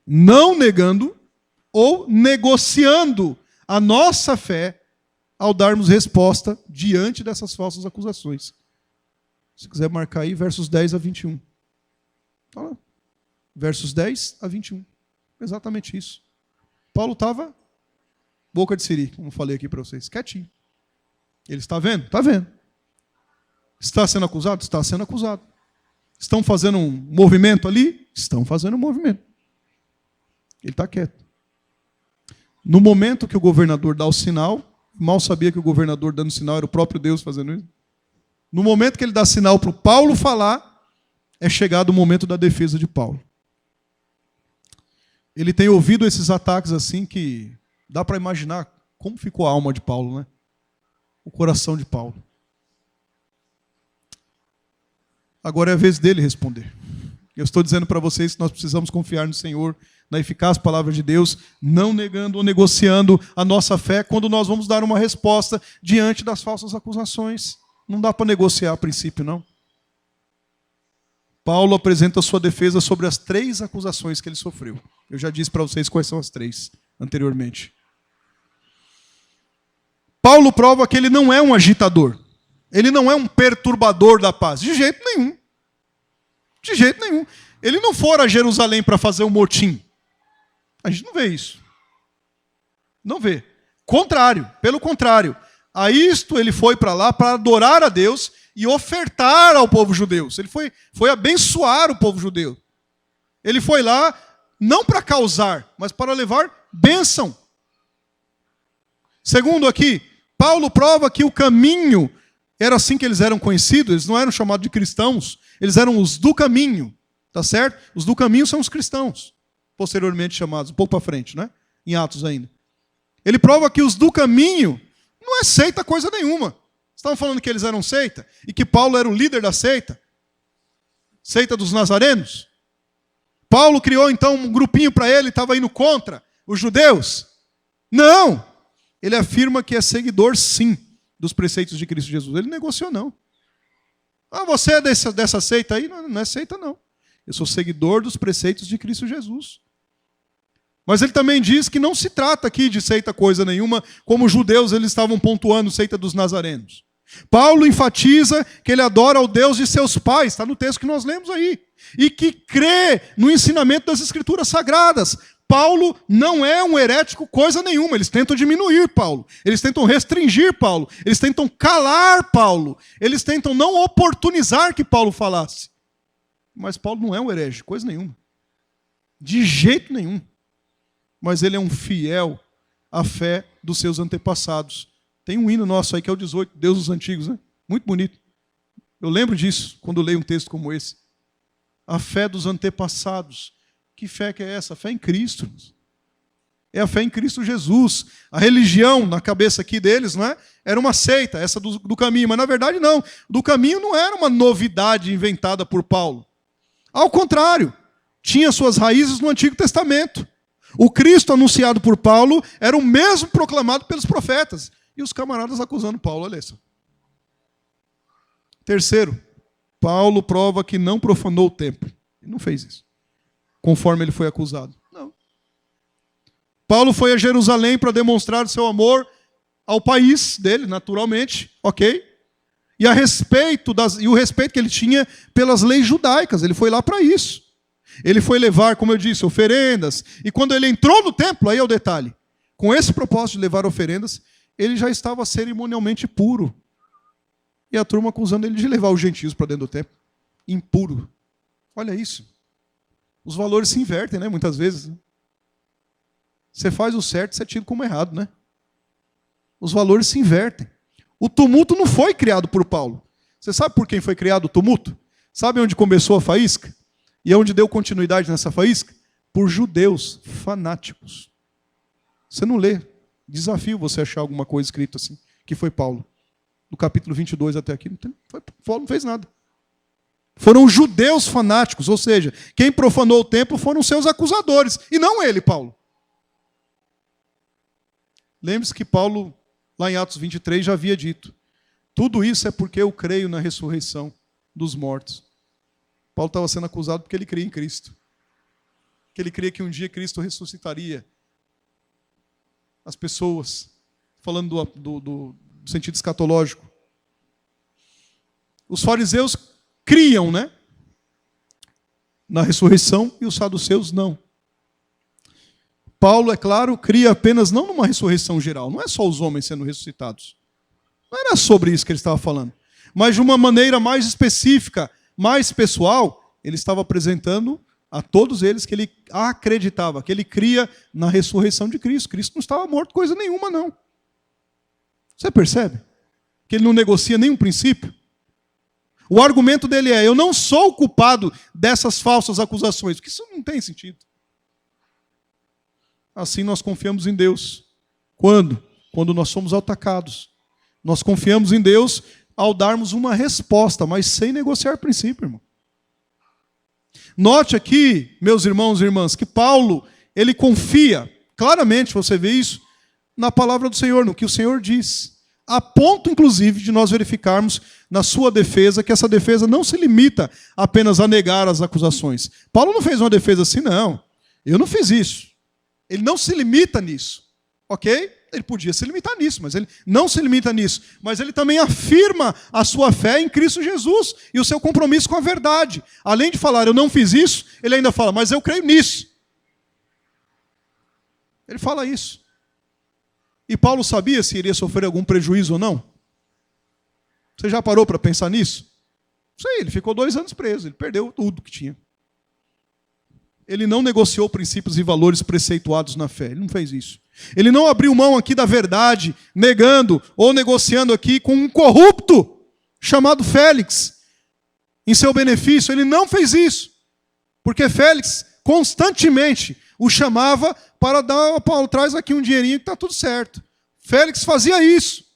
não negando ou negociando a nossa fé ao darmos resposta diante dessas falsas acusações. Se quiser marcar aí, versos 10 a 21. Olha lá. Versos 10 a 21. Exatamente isso. Paulo estava boca de siri, como falei aqui para vocês, quietinho. Ele está vendo? Está vendo. Está sendo acusado? Está sendo acusado. Estão fazendo um movimento ali? Estão fazendo um movimento. Ele está quieto. No momento que o governador dá o sinal, mal sabia que o governador dando sinal era o próprio Deus fazendo isso. No momento que ele dá sinal para o Paulo falar, é chegado o momento da defesa de Paulo. Ele tem ouvido esses ataques assim que dá para imaginar como ficou a alma de Paulo, né? O coração de Paulo. Agora é a vez dele responder. Eu estou dizendo para vocês que nós precisamos confiar no Senhor, na eficaz palavra de Deus, não negando ou negociando a nossa fé quando nós vamos dar uma resposta diante das falsas acusações. Não dá para negociar a princípio, não. Paulo apresenta a sua defesa sobre as 3 acusações que ele sofreu. Eu já disse para vocês quais são as 3 anteriormente. Paulo prova que ele não é um agitador. Ele não é um perturbador da paz. De jeito nenhum. De jeito nenhum. Ele não for a Jerusalém para fazer um motim. A gente não vê isso. Não vê. Contrário. Pelo contrário. A isto ele foi para lá para adorar a Deus e ofertar ao povo judeu. Ele foi abençoar o povo judeu. Ele foi lá não para causar, mas para levar bênção. Segundo aqui, Paulo prova que o caminho era assim que eles eram conhecidos, eles não eram chamados de cristãos, eles eram os do caminho, tá certo? Os do caminho são os cristãos, posteriormente chamados, um pouco para frente, né? Em Atos ainda. Ele prova que os do caminho não é seita coisa nenhuma. Estavam falando que eles eram seita e que Paulo era o líder da seita. Seita dos nazarenos. Paulo criou então um grupinho para ele, estava indo contra os judeus. Não! Ele afirma que é seguidor, sim, dos preceitos de Cristo Jesus. Ele negociou, não. Ah, você é dessa seita aí? Não, não é seita, não. Eu sou seguidor dos preceitos de Cristo Jesus. Mas ele também diz que não se trata aqui de seita coisa nenhuma, como os judeus eles estavam pontuando seita dos nazarenos. Paulo enfatiza que ele adora ao Deus de seus pais, está no texto que nós lemos aí, e que crê no ensinamento das Escrituras Sagradas. Paulo não é um herético coisa nenhuma, eles tentam diminuir Paulo, eles tentam restringir Paulo, eles tentam calar Paulo, eles tentam não oportunizar que Paulo falasse. Mas Paulo não é um herege, coisa nenhuma, de jeito nenhum. Mas ele é um fiel à fé dos seus antepassados. Tem um hino nosso aí que é o 18, Deus dos Antigos, né? Muito bonito. Eu lembro disso quando leio um texto como esse. A fé dos antepassados. Que fé que é essa? A fé em Cristo. É a fé em Cristo Jesus. A religião, na cabeça aqui deles, não é? Era uma seita, essa do caminho. Mas na verdade não. Do caminho não era uma novidade inventada por Paulo. Ao contrário, tinha suas raízes no Antigo Testamento. O Cristo anunciado por Paulo era o mesmo proclamado pelos profetas. E os camaradas acusando Paulo, olha isso. Terceiro, Paulo prova que não profanou o templo. Ele não fez isso, conforme ele foi acusado. Não. Paulo foi a Jerusalém para demonstrar o seu amor ao país dele, naturalmente, ok? E o respeito que ele tinha pelas leis judaicas. Ele foi lá para isso. Ele foi levar, como eu disse, oferendas. E quando ele entrou no templo, aí é o detalhe. Com esse propósito de levar oferendas, ele já estava cerimonialmente puro. E a turma acusando ele de levar os gentios para dentro do templo. Impuro. Olha isso. Os valores se invertem, né? Muitas vezes. Né? Você faz o certo, você é tido como errado, né? Os valores se invertem. O tumulto não foi criado por Paulo. Você sabe por quem foi criado o tumulto? Sabe onde começou a faísca? E onde deu continuidade nessa faísca? Por judeus fanáticos. Você não lê. Desafio você achar alguma coisa escrita assim, que foi Paulo. Do capítulo 22 até aqui, Paulo não fez nada. Foram judeus fanáticos, ou seja, quem profanou o templo foram seus acusadores, e não ele, Paulo. Lembre-se que Paulo, lá em Atos 23, já havia dito, tudo isso é porque eu creio na ressurreição dos mortos. Paulo estava sendo acusado porque ele cria em Cristo. Que ele cria que um dia Cristo ressuscitaria as pessoas, falando do sentido escatológico. Os fariseus criam, né, na ressurreição e os saduceus não. Paulo, é claro, cria apenas não numa ressurreição geral, não é só os homens sendo ressuscitados. Não era sobre isso que ele estava falando. Mas de uma maneira mais específica, mais pessoal, ele estava apresentando a todos eles que ele acreditava, que ele cria na ressurreição de Cristo. Cristo não estava morto coisa nenhuma, não. Você percebe? Que ele não negocia nenhum princípio. O argumento dele é, eu não sou o culpado dessas falsas acusações, porque isso não tem sentido. Assim nós confiamos em Deus. Quando? Quando nós somos atacados. Nós confiamos em Deus ao darmos uma resposta, mas sem negociar princípio, irmão. Note aqui, meus irmãos e irmãs, que Paulo, ele confia, claramente você vê isso, na palavra do Senhor, no que o Senhor diz. A ponto, inclusive, de nós verificarmos na sua defesa que essa defesa não se limita apenas a negar as acusações. Paulo não fez uma defesa assim, não. Eu não fiz isso. Ele não se limita nisso, ok? Ele podia se limitar nisso, mas ele não se limita nisso. Mas ele também afirma a sua fé em Cristo Jesus e o seu compromisso com a verdade. Além de falar, eu não fiz isso, ele ainda fala, mas eu creio nisso. Ele fala isso. E Paulo sabia se iria sofrer algum prejuízo ou não? Você já parou para pensar nisso? Sei, ele ficou 2 anos preso, ele perdeu tudo que tinha. Ele não negociou princípios e valores preceituados na fé, ele não fez isso. Ele não abriu mão aqui da verdade, negando ou negociando aqui com um corrupto chamado Félix, em seu benefício. Ele não fez isso, porque Félix constantemente o chamava para dar, Paulo, traz aqui um dinheirinho que está tudo certo. Félix fazia isso.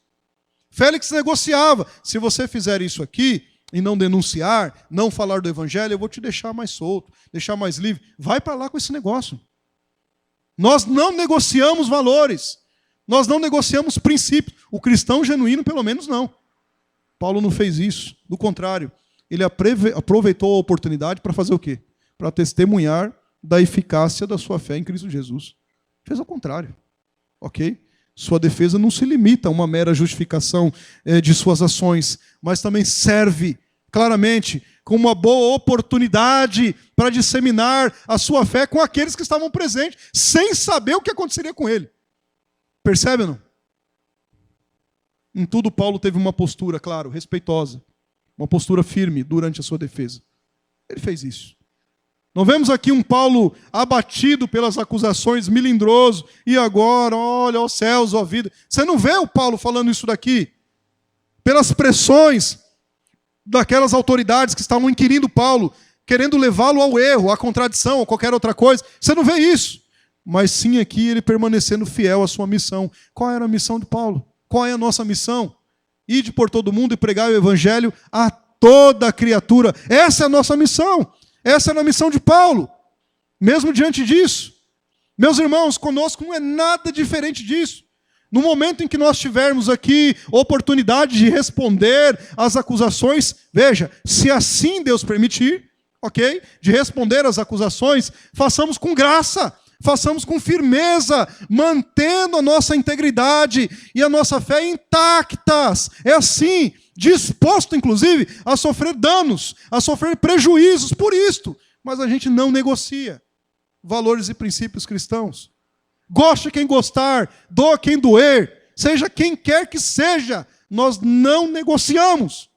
Félix negociava. Se você fizer isso aqui e não denunciar, não falar do evangelho, eu vou te deixar mais solto, deixar mais livre. Vai para lá com esse negócio. Nós não negociamos valores. Nós não negociamos princípios. O cristão genuíno, pelo menos, não. Paulo não fez isso. Do contrário, ele aproveitou a oportunidade para fazer o quê? Para testemunhar da eficácia da sua fé em Cristo Jesus. Fez ao contrário. Ok? Sua defesa não se limita a uma mera justificação de suas ações, mas também serve claramente como uma boa oportunidade para disseminar a sua fé com aqueles que estavam presentes, sem saber o que aconteceria com ele. Percebe ou não? Em tudo, Paulo teve uma postura, claro, respeitosa, uma postura firme durante a sua defesa. Ele fez isso. Não vemos aqui um Paulo abatido pelas acusações, melindroso, e agora, olha, ó céus, ó vida. Você não vê o Paulo falando isso daqui? Pelas pressões daquelas autoridades que estavam inquirindo Paulo, querendo levá-lo ao erro, à contradição, ou qualquer outra coisa. Você não vê isso. Mas sim aqui ele permanecendo fiel à sua missão. Qual era a missão de Paulo? Qual é a nossa missão? Ide por todo mundo e pregai o evangelho a toda criatura. Essa é a nossa missão. Essa era a missão de Paulo. Mesmo diante disso, meus irmãos, conosco não é nada diferente disso. No momento em que nós tivermos aqui oportunidade de responder às acusações, veja, se assim Deus permitir, ok? De responder às acusações, façamos com graça, façamos com firmeza, mantendo a nossa integridade e a nossa fé intactas. É assim, disposto, inclusive, a sofrer danos, a sofrer prejuízos por isto. Mas a gente não negocia valores e princípios cristãos. Goste quem gostar, doa quem doer, seja quem quer que seja, nós não negociamos.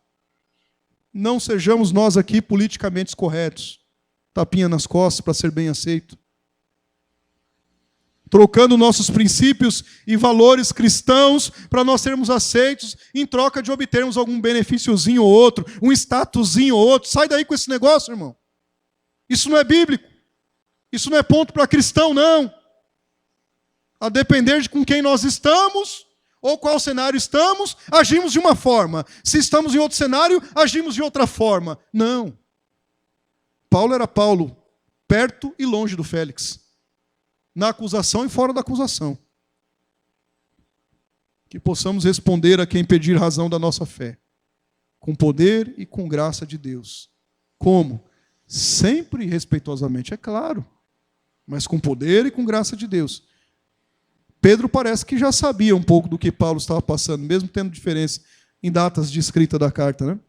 Não sejamos nós aqui politicamente corretos, tapinha nas costas para ser bem aceito. Trocando nossos princípios e valores cristãos para nós sermos aceitos em troca de obtermos algum benefíciozinho ou outro, um statusinho ou outro. Sai daí com esse negócio, irmão. Isso não é bíblico. Isso não é ponto para cristão, não. A depender de com quem nós estamos ou qual cenário estamos, agimos de uma forma. Se estamos em outro cenário, agimos de outra forma. Não. Paulo era Paulo, perto e longe do Félix. Na acusação e fora da acusação. Que possamos responder a quem pedir razão da nossa fé, com poder e com graça de Deus. Como? Sempre respeitosamente, é claro, mas com poder e com graça de Deus. Pedro parece que já sabia um pouco do que Paulo estava passando, mesmo tendo diferença em datas de escrita da carta, né?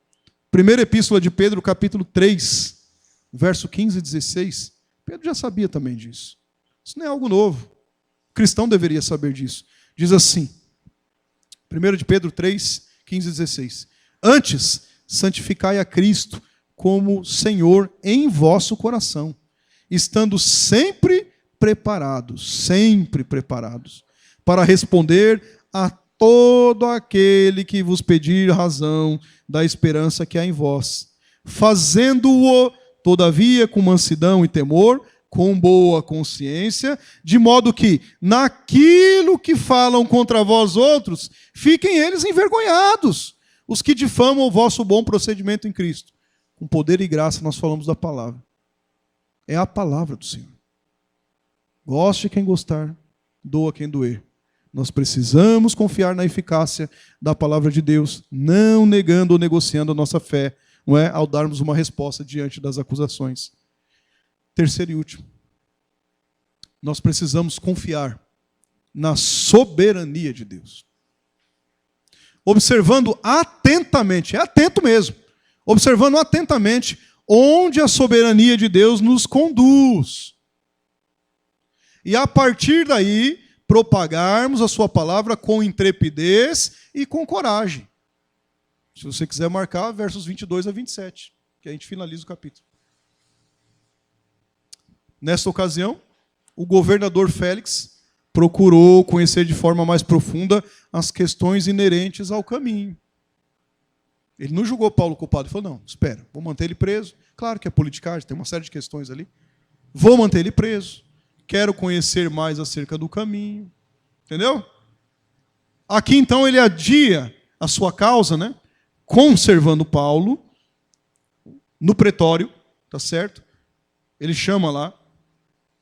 Primeira epístola de Pedro, capítulo 3, verso 15 e 16. Pedro já sabia também disso. Isso não é algo novo. O cristão deveria saber disso. Diz assim, 1 de Pedro 3, 15 e 16. Antes, santificai a Cristo como Senhor em vosso coração, estando sempre preparados, para responder a todo aquele que vos pedir razão da esperança que há em vós, fazendo-o, todavia, com mansidão e temor, com boa consciência, de modo que, naquilo que falam contra vós outros, fiquem eles envergonhados, os que difamam o vosso bom procedimento em Cristo. Com poder e graça nós falamos da palavra. É a palavra do Senhor. Goste quem gostar, doa quem doer. Nós precisamos confiar na eficácia da palavra de Deus, não negando ou negociando a nossa fé, não é? Ao darmos uma resposta diante das acusações. Terceiro e último, nós precisamos confiar na soberania de Deus. Observando atentamente, é atento mesmo, observando atentamente onde a soberania de Deus nos conduz. E a partir daí, propagarmos a sua palavra com intrepidez e com coragem. Se você quiser marcar, versos 22 a 27, que a gente finaliza o capítulo. Nesta ocasião, o governador Félix procurou conhecer de forma mais profunda as questões inerentes ao caminho. Ele não julgou Paulo culpado. Ele falou, não, espera, vou manter ele preso. Claro que é politicagem, tem uma série de questões ali. Vou manter ele preso. Quero conhecer mais acerca do caminho. Entendeu? Aqui, então, ele adia a sua causa, né? Conservando Paulo no pretório, tá certo? Ele chama lá,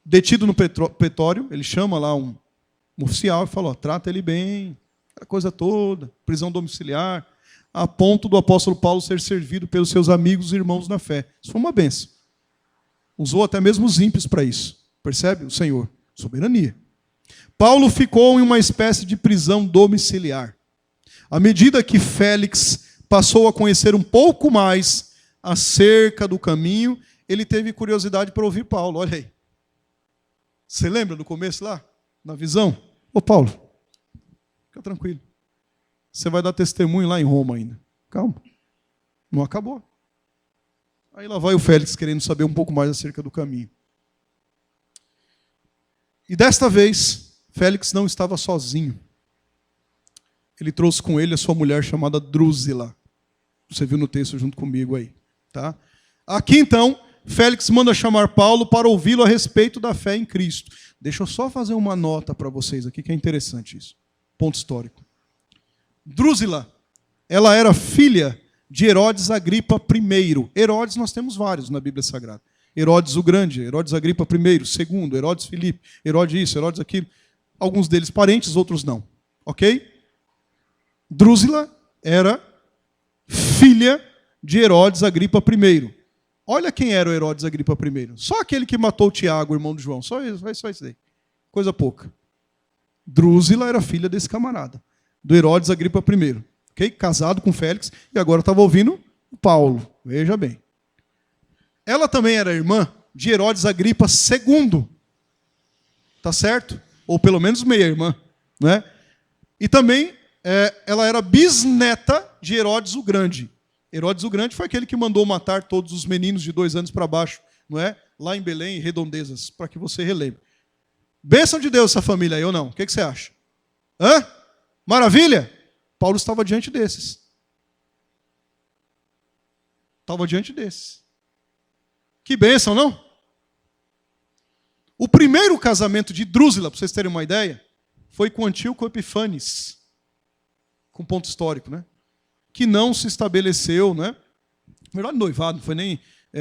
detido no pretório, ele chama lá um oficial e fala, ó, trata ele bem, a coisa toda, prisão domiciliar, a ponto do apóstolo Paulo ser servido pelos seus amigos e irmãos na fé. Isso foi uma benção. Usou até mesmo os ímpios para isso. Percebe? O Senhor. Soberania. Paulo ficou em uma espécie de prisão domiciliar. À medida que Félix passou a conhecer um pouco mais acerca do caminho, ele teve curiosidade para ouvir Paulo. Olha aí. Você lembra do começo lá? Na visão? Ô Paulo, fica tranquilo. Você vai dar testemunho lá em Roma ainda. Calma. Não acabou. Aí lá vai o Félix querendo saber um pouco mais acerca do caminho. E desta vez, Félix não estava sozinho. Ele trouxe com ele a sua mulher chamada Drúzila. Você viu no texto junto comigo aí. Tá? Aqui então, Félix manda chamar Paulo para ouvi-lo a respeito da fé em Cristo. Deixa eu só fazer uma nota para vocês aqui, que é interessante isso. Ponto histórico. Drúzila, ela era filha de Herodes Agripa I. Herodes nós temos vários na Bíblia Sagrada. Herodes o Grande, Herodes Agripa I, segundo, Herodes Filipe, Herodes isso, Herodes aquilo. Alguns deles parentes, outros não. Ok? Drúzila era filha de Herodes Agripa I. Olha quem era o Herodes Agripa I. Só aquele que matou Tiago, irmão de João. Só isso aí. Coisa pouca. Drúzila era filha desse camarada, do Herodes Agripa I. Okay? Casado com Félix e agora estava ouvindo Paulo. Veja bem. Ela também era irmã de Herodes Agripa II. Tá certo? Ou pelo menos meia-irmã. Né? E também ela era bisneta de Herodes o Grande. Herodes o Grande foi aquele que mandou matar todos os meninos de 2 anos para baixo, não é? Lá em Belém, em Redondezas, para que você relembre. Bênção de Deus essa família aí, ou não? O que você acha? Hã? Maravilha? Paulo estava diante desses. Estava diante desses. Que bênção, não? O primeiro casamento de Drúzila, para vocês terem uma ideia, foi com Antíoco Epifanes, com ponto histórico, né? Que não se estabeleceu, né? Na verdade, noivado, não foi nem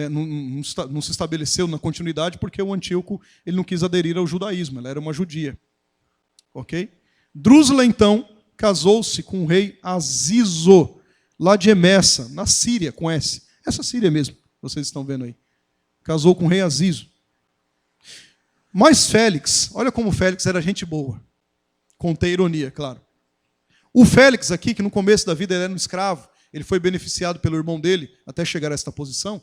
não se estabeleceu na continuidade porque o Antíoco ele não quis aderir ao judaísmo, ela era uma judia. Ok? Drúzila, então, casou-se com o rei Azizo, lá de Emessa, na Síria, com S. Essa Síria mesmo, vocês estão vendo aí. Casou com o rei Azizo. Mas Félix, olha como Félix era gente boa. Contei ironia, claro. O Félix aqui, que no começo da vida ele era um escravo, ele foi beneficiado pelo irmão dele até chegar a esta posição,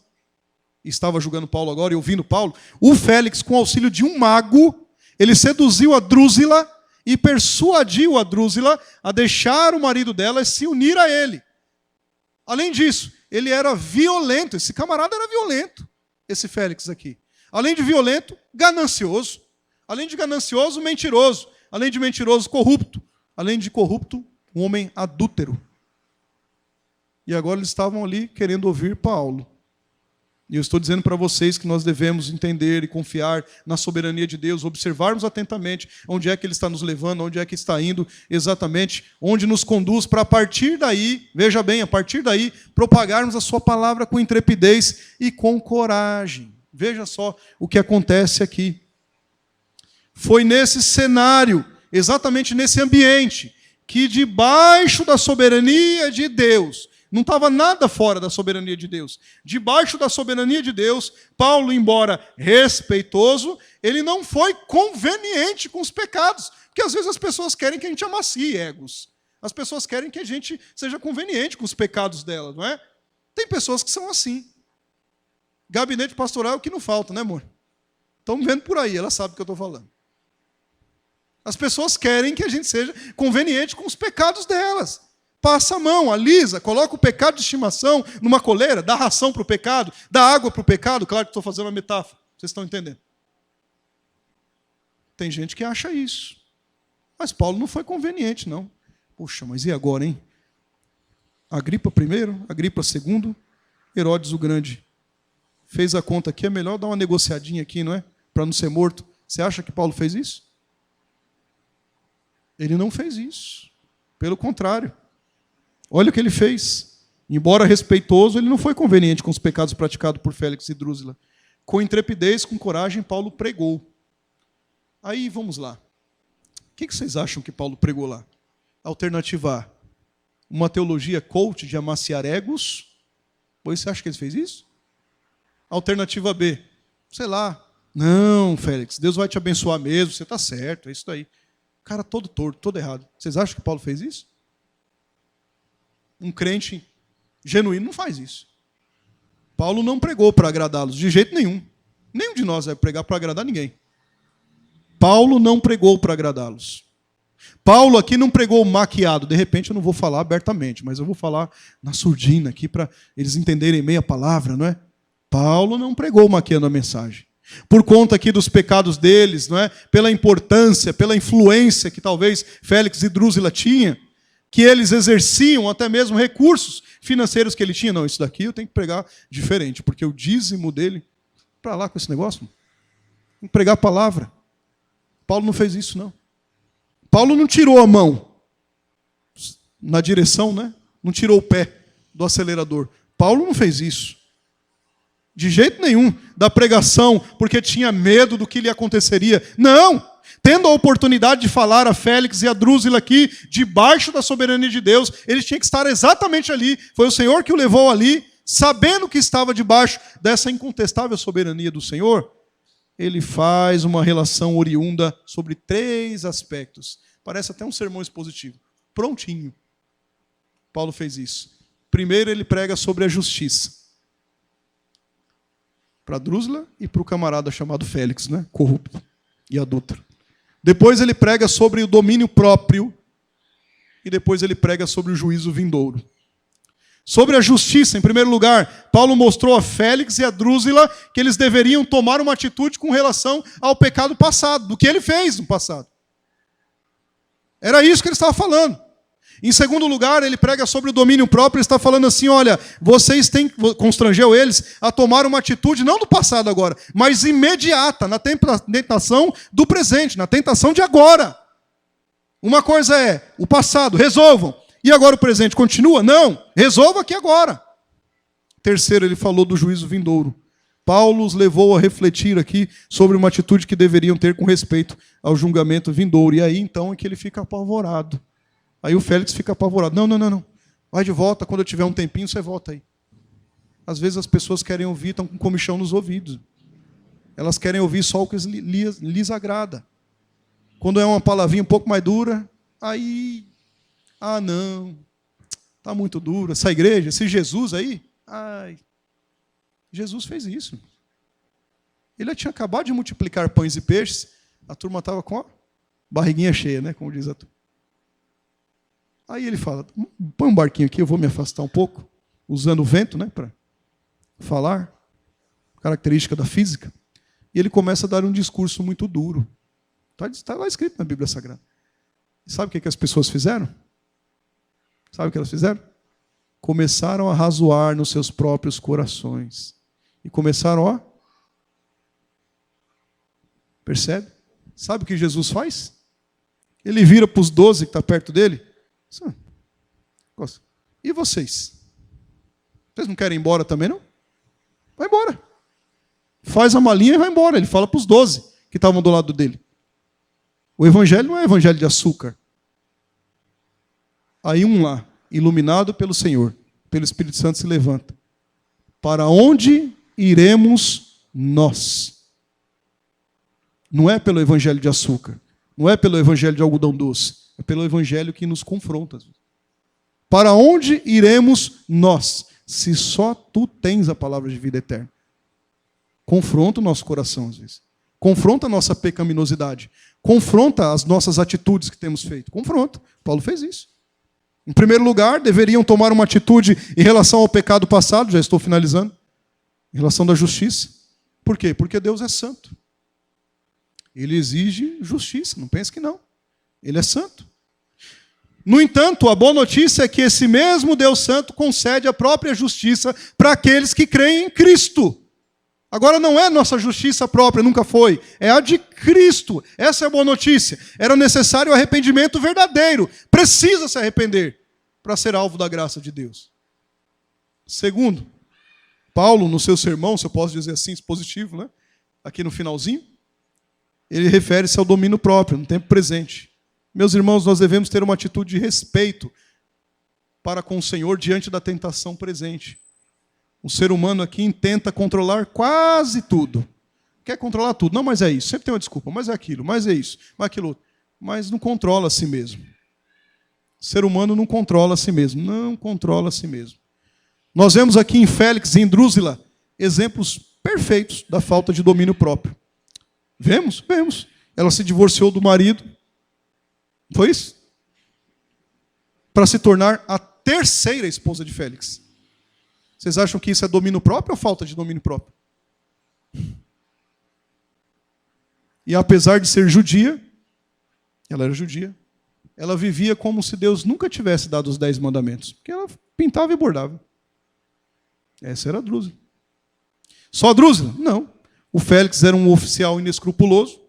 e estava julgando Paulo agora e ouvindo Paulo. O Félix, com o auxílio de um mago, ele seduziu a Drúzila e persuadiu a Drúzila a deixar o marido dela e se unir a ele. Além disso, ele era violento, esse camarada era violento, esse Félix aqui. Além de violento, ganancioso. Além de ganancioso, mentiroso. Além de mentiroso, corrupto. Além de corrupto, um homem adúltero. E agora eles estavam ali querendo ouvir Paulo. E eu estou dizendo para vocês que nós devemos entender e confiar na soberania de Deus, observarmos atentamente onde é que Ele está nos levando, onde é que está indo exatamente, onde nos conduz, para a partir daí, veja bem, a partir daí, propagarmos a sua palavra com intrepidez e com coragem. Veja só o que acontece aqui. Foi nesse cenário, exatamente nesse ambiente, que debaixo da soberania de Deus, não estava nada fora da soberania de Deus. Debaixo da soberania de Deus, Paulo, embora respeitoso, ele não foi conveniente com os pecados. Porque às vezes as pessoas querem que a gente amacie egos. As pessoas querem que a gente seja conveniente com os pecados delas, não é? Tem pessoas que são assim. Gabinete pastoral é o que não falta, né, amor? Estão vendo por aí, ela sabe o que eu estou falando. As pessoas querem que a gente seja conveniente com os pecados delas. Passa a mão, alisa, coloca o pecado de estimação numa coleira, dá ração para o pecado, dá água para o pecado. Claro que estou fazendo uma metáfora, vocês estão entendendo? Tem gente que acha isso. Mas Paulo não foi conveniente, não. Poxa, mas e agora, hein? Agripa primeiro, Agripa segundo, Herodes o Grande. Fez a conta aqui, é melhor dar uma negociadinha aqui, não é? Para não ser morto. Você acha que Paulo fez isso? Ele não fez isso. Pelo contrário. Olha o que ele fez. Embora respeitoso, ele não foi conveniente com os pecados praticados por Félix e Drusila. Com intrepidez, com coragem, Paulo pregou. Aí, vamos lá. O que vocês acham que Paulo pregou lá? Alternativa A. Uma teologia coach de amaciar egos. Pois você acha que ele fez isso? Alternativa B. Sei lá. Não, Félix, Deus vai te abençoar mesmo, você está certo, é isso daí. O cara todo torto, todo errado. Vocês acham que Paulo fez isso? Um crente genuíno não faz isso. Paulo não pregou para agradá-los, de jeito nenhum. Nenhum de nós vai pregar para agradar ninguém. Paulo não pregou para agradá-los. Paulo aqui não pregou maquiado. De repente eu não vou falar abertamente, mas eu vou falar na surdina aqui para eles entenderem meia palavra, não é? Paulo não pregou maquiando a mensagem. Por conta aqui dos pecados deles, não é? Pela importância, pela influência que talvez Félix e Drusila tinham, que eles exerciam até mesmo recursos financeiros que ele tinha. Não, isso daqui eu tenho que pregar diferente, porque o dízimo dele, para lá com esse negócio, tem que pregar a palavra. Paulo não fez isso, não. Paulo não tirou a mão na direção, né? Não tirou o pé do acelerador. Paulo não fez isso. De jeito nenhum, da pregação, porque tinha medo do que lhe aconteceria. Não! Tendo a oportunidade de falar a Félix e a Drusila aqui, debaixo da soberania de Deus, ele tinha que estar exatamente ali. Foi o Senhor que o levou ali, sabendo que estava debaixo dessa incontestável soberania do Senhor. Ele faz uma relação oriunda sobre 3 aspectos. Parece até um sermão expositivo. Prontinho. Paulo fez isso. Primeiro, ele prega sobre a justiça. Para Drusila e para o camarada chamado Félix, né? Corrupto e adúltero. Depois ele prega sobre o domínio próprio e depois ele prega sobre o juízo vindouro. Sobre a justiça, em primeiro lugar, Paulo mostrou a Félix e a Drusila que eles deveriam tomar uma atitude com relação ao pecado passado, do que ele fez no passado. Era isso que ele estava falando. Em segundo lugar, ele prega sobre o domínio próprio, ele está falando assim, olha, vocês têm, constrangeu eles a tomar uma atitude, não do passado agora, mas imediata, na tentação do presente, na tentação de agora. Uma coisa é o passado, resolvam. E agora o presente continua? Não, resolva aqui agora. Terceiro, ele falou do juízo vindouro. Paulo os levou a refletir aqui sobre uma atitude que deveriam ter com respeito ao julgamento vindouro. E aí então é que ele fica apavorado. Aí o Félix fica apavorado. Não. Vai de volta, quando eu tiver um tempinho, você volta aí. Às vezes as pessoas querem ouvir, estão com comichão nos ouvidos. Elas querem ouvir só o que lhes agrada. Quando é uma palavrinha um pouco mais dura, aí... Ah, não. Está muito duro. Essa igreja, esse Jesus aí... Ai, Jesus fez isso. Ele tinha acabado de multiplicar pães e peixes, a turma estava com a barriguinha cheia, né? Como diz a turma. Aí ele fala, põe um barquinho aqui, eu vou me afastar um pouco, usando o vento, né, para falar, característica da física. E ele começa a dar um discurso muito duro. Está lá escrito na Bíblia Sagrada. E sabe o que as pessoas fizeram? Sabe o que elas fizeram? Começaram a razoar nos seus próprios corações. E começaram a... Percebe? Sabe o que Jesus faz? Ele vira para os 12 que está perto dele. E vocês? Vocês não querem ir embora também, não? Vai embora. Faz a malinha e vai embora. Ele fala para os 12 que estavam do lado dele. O evangelho não é evangelho de açúcar. Aí um lá, iluminado pelo Senhor, pelo Espírito Santo, se levanta. Para onde iremos nós? Não é pelo evangelho de açúcar. Não é pelo evangelho de algodão doce. É pelo evangelho que nos confronta. Para onde iremos nós, se só tu tens a palavra de vida eterna? Confronta o nosso coração, às vezes. Confronta a nossa pecaminosidade. Confronta as nossas atitudes que temos feito. Confronta. Paulo fez isso. Em primeiro lugar, deveriam tomar uma atitude em relação ao pecado passado, já estou finalizando, em relação da justiça. Por quê? Porque Deus é santo. Ele exige justiça, não pense que não. Ele é santo. No entanto, a boa notícia é que esse mesmo Deus santo concede a própria justiça para aqueles que creem em Cristo. Agora não é nossa justiça própria, nunca foi. É a de Cristo. Essa é a boa notícia. Era necessário o arrependimento verdadeiro. Precisa se arrepender para ser alvo da graça de Deus. Segundo, Paulo, no seu sermão, se eu posso dizer assim, expositivo, né? Aqui no finalzinho, ele refere-se ao domínio próprio, no tempo presente. Meus irmãos, nós devemos ter uma atitude de respeito para com o Senhor diante da tentação presente. O ser humano aqui tenta controlar quase tudo. Quer controlar tudo. Não, mas é isso. Sempre tem uma desculpa. Mas é aquilo, mas é isso, mas aquilo outro. Mas não controla a si mesmo. O ser humano não controla a si mesmo. Não controla a si mesmo. Nós vemos aqui em Félix e em Drúzila exemplos perfeitos da falta de domínio próprio. Vemos? Vemos. Ela se divorciou do marido. Foi isso? Para se tornar a terceira esposa de Félix. Vocês acham que isso é domínio próprio ou falta de domínio próprio? E apesar de ser judia, ela era judia, ela vivia como se Deus nunca tivesse dado os 10 mandamentos. Porque ela pintava e bordava. Essa era a Drúzila. Só a Drúzila? Não. O Félix era um oficial inescrupuloso,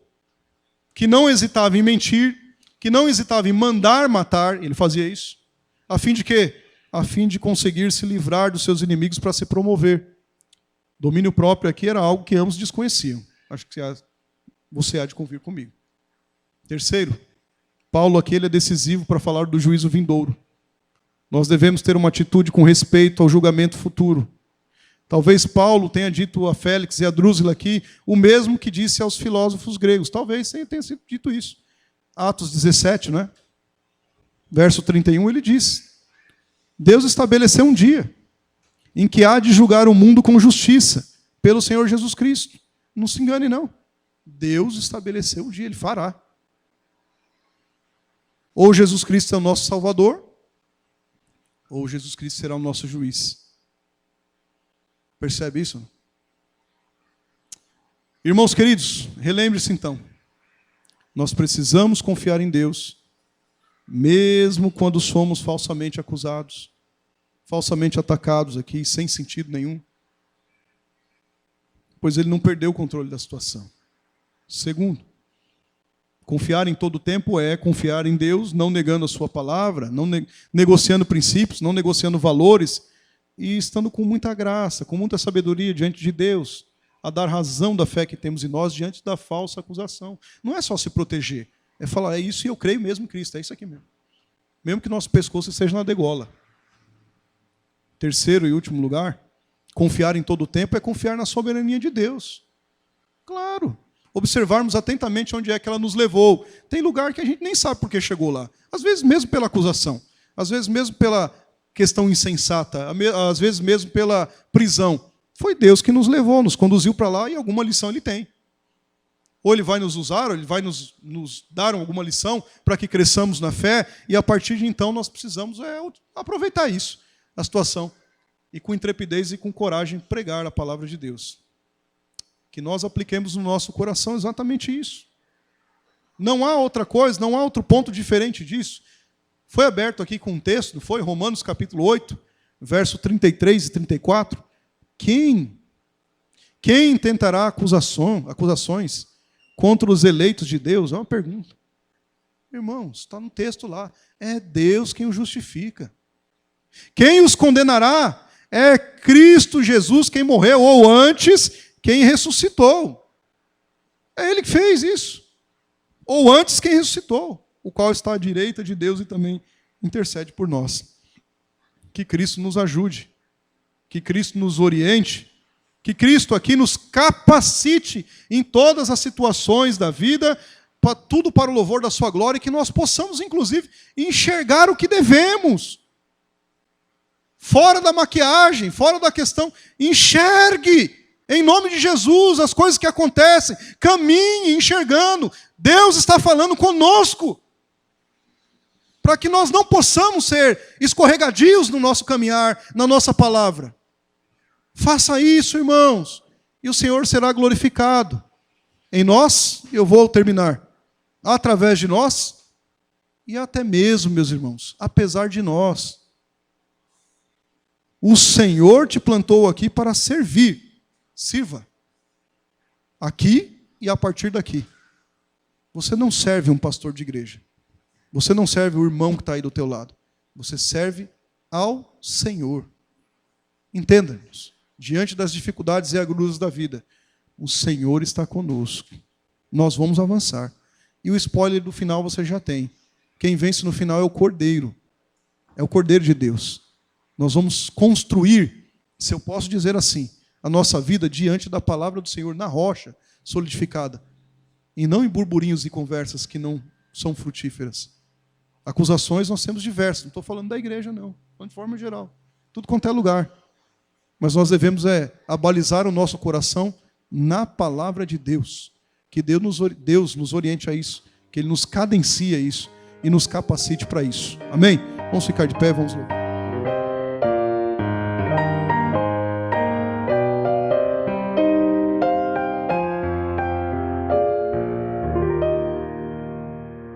que não hesitava em mentir, que não hesitava em mandar matar, ele fazia isso. A fim de quê? A fim de conseguir se livrar dos seus inimigos para se promover. Domínio próprio aqui era algo que ambos desconheciam. Acho que você há de convir comigo. Terceiro, Paulo aqui ele é decisivo para falar do juízo vindouro. Nós devemos ter uma atitude com respeito ao julgamento futuro. Talvez Paulo tenha dito a Félix e a Drúzila aqui o mesmo que disse aos filósofos gregos. Talvez tenha sido dito isso. Atos 17, né? Verso 31, ele diz: Deus estabeleceu um dia em que há de julgar o mundo com justiça pelo Senhor Jesus Cristo. Não se engane, não. Deus estabeleceu um dia, Ele fará. Ou Jesus Cristo é o nosso Salvador, ou Jesus Cristo será o nosso juiz. Percebe isso? Irmãos queridos, relembre-se então. Nós precisamos confiar em Deus, mesmo quando somos falsamente acusados, falsamente atacados aqui, sem sentido nenhum, pois Ele não perdeu o controle da situação. Segundo, confiar em todo tempo é confiar em Deus, não negando a sua palavra, não negociando princípios, não negociando valores, e estando com muita graça, com muita sabedoria diante de Deus, a dar razão da fé que temos em nós diante da falsa acusação. Não é só se proteger, é falar, é isso e eu creio mesmo em Cristo, é isso aqui mesmo. Mesmo que nosso pescoço esteja na degola. Terceiro e último lugar, confiar em todo o tempo é confiar na soberania de Deus. Claro. Observarmos atentamente onde é que ela nos levou. Tem lugar que a gente nem sabe por que chegou lá. Às vezes mesmo pela acusação. Às vezes mesmo pela questão insensata. Às vezes mesmo pela prisão. Foi Deus que nos levou, nos conduziu para lá e alguma lição Ele tem. Ou Ele vai nos usar, ou Ele vai nos dar alguma lição para que cresçamos na fé. E a partir de então nós precisamos aproveitar isso, a situação. E com intrepidez e com coragem pregar a palavra de Deus. Que nós apliquemos no nosso coração exatamente isso. Não há outra coisa, não há outro ponto diferente disso. Foi aberto aqui com um texto, foi Romanos capítulo 8, verso 33 e 34. Quem tentará acusações contra os eleitos de Deus? É uma pergunta. Irmãos, está no texto lá. É Deus quem os justifica. Quem os condenará? É Cristo Jesus quem morreu, ou antes, quem ressuscitou. É Ele que fez isso. Ou antes, quem ressuscitou, o qual está à direita de Deus e também intercede por nós. Que Cristo nos ajude, que Cristo nos oriente, que Cristo aqui nos capacite em todas as situações da vida, tudo para o louvor da sua glória, e que nós possamos, inclusive, enxergar o que devemos. Fora da maquiagem, fora da questão, enxergue. Em nome de Jesus, as coisas que acontecem, caminhe enxergando. Deus está falando conosco. para que nós não possamos ser escorregadios no nosso caminhar, na nossa palavra. Faça isso, irmãos, e o Senhor será glorificado. Em nós, eu vou terminar, através de nós, e até mesmo, meus irmãos, apesar de nós. O Senhor te plantou aqui para servir. Sirva. Aqui e a partir daqui. Você não serve um pastor de igreja. Você não serve o irmão que está aí do teu lado. Você serve ao Senhor. Entenda, irmãos. Diante das dificuldades e agruras da vida, o Senhor está conosco. Nós vamos avançar. E o spoiler do final você já tem. Quem vence no final é o Cordeiro. É o Cordeiro de Deus. Nós vamos construir, se eu posso dizer assim, a nossa vida diante da palavra do Senhor na rocha solidificada. E não em burburinhos e conversas que não são frutíferas. Acusações nós temos diversas. Não estou falando da igreja, não. Estou falando de forma geral. Tudo quanto é lugar. Mas nós devemos abalizar o nosso coração na palavra de Deus. Que Deus nos oriente a isso. Que Ele nos cadencie a isso. E nos capacite para isso. Amém? Vamos ficar de pé, vamos louvar.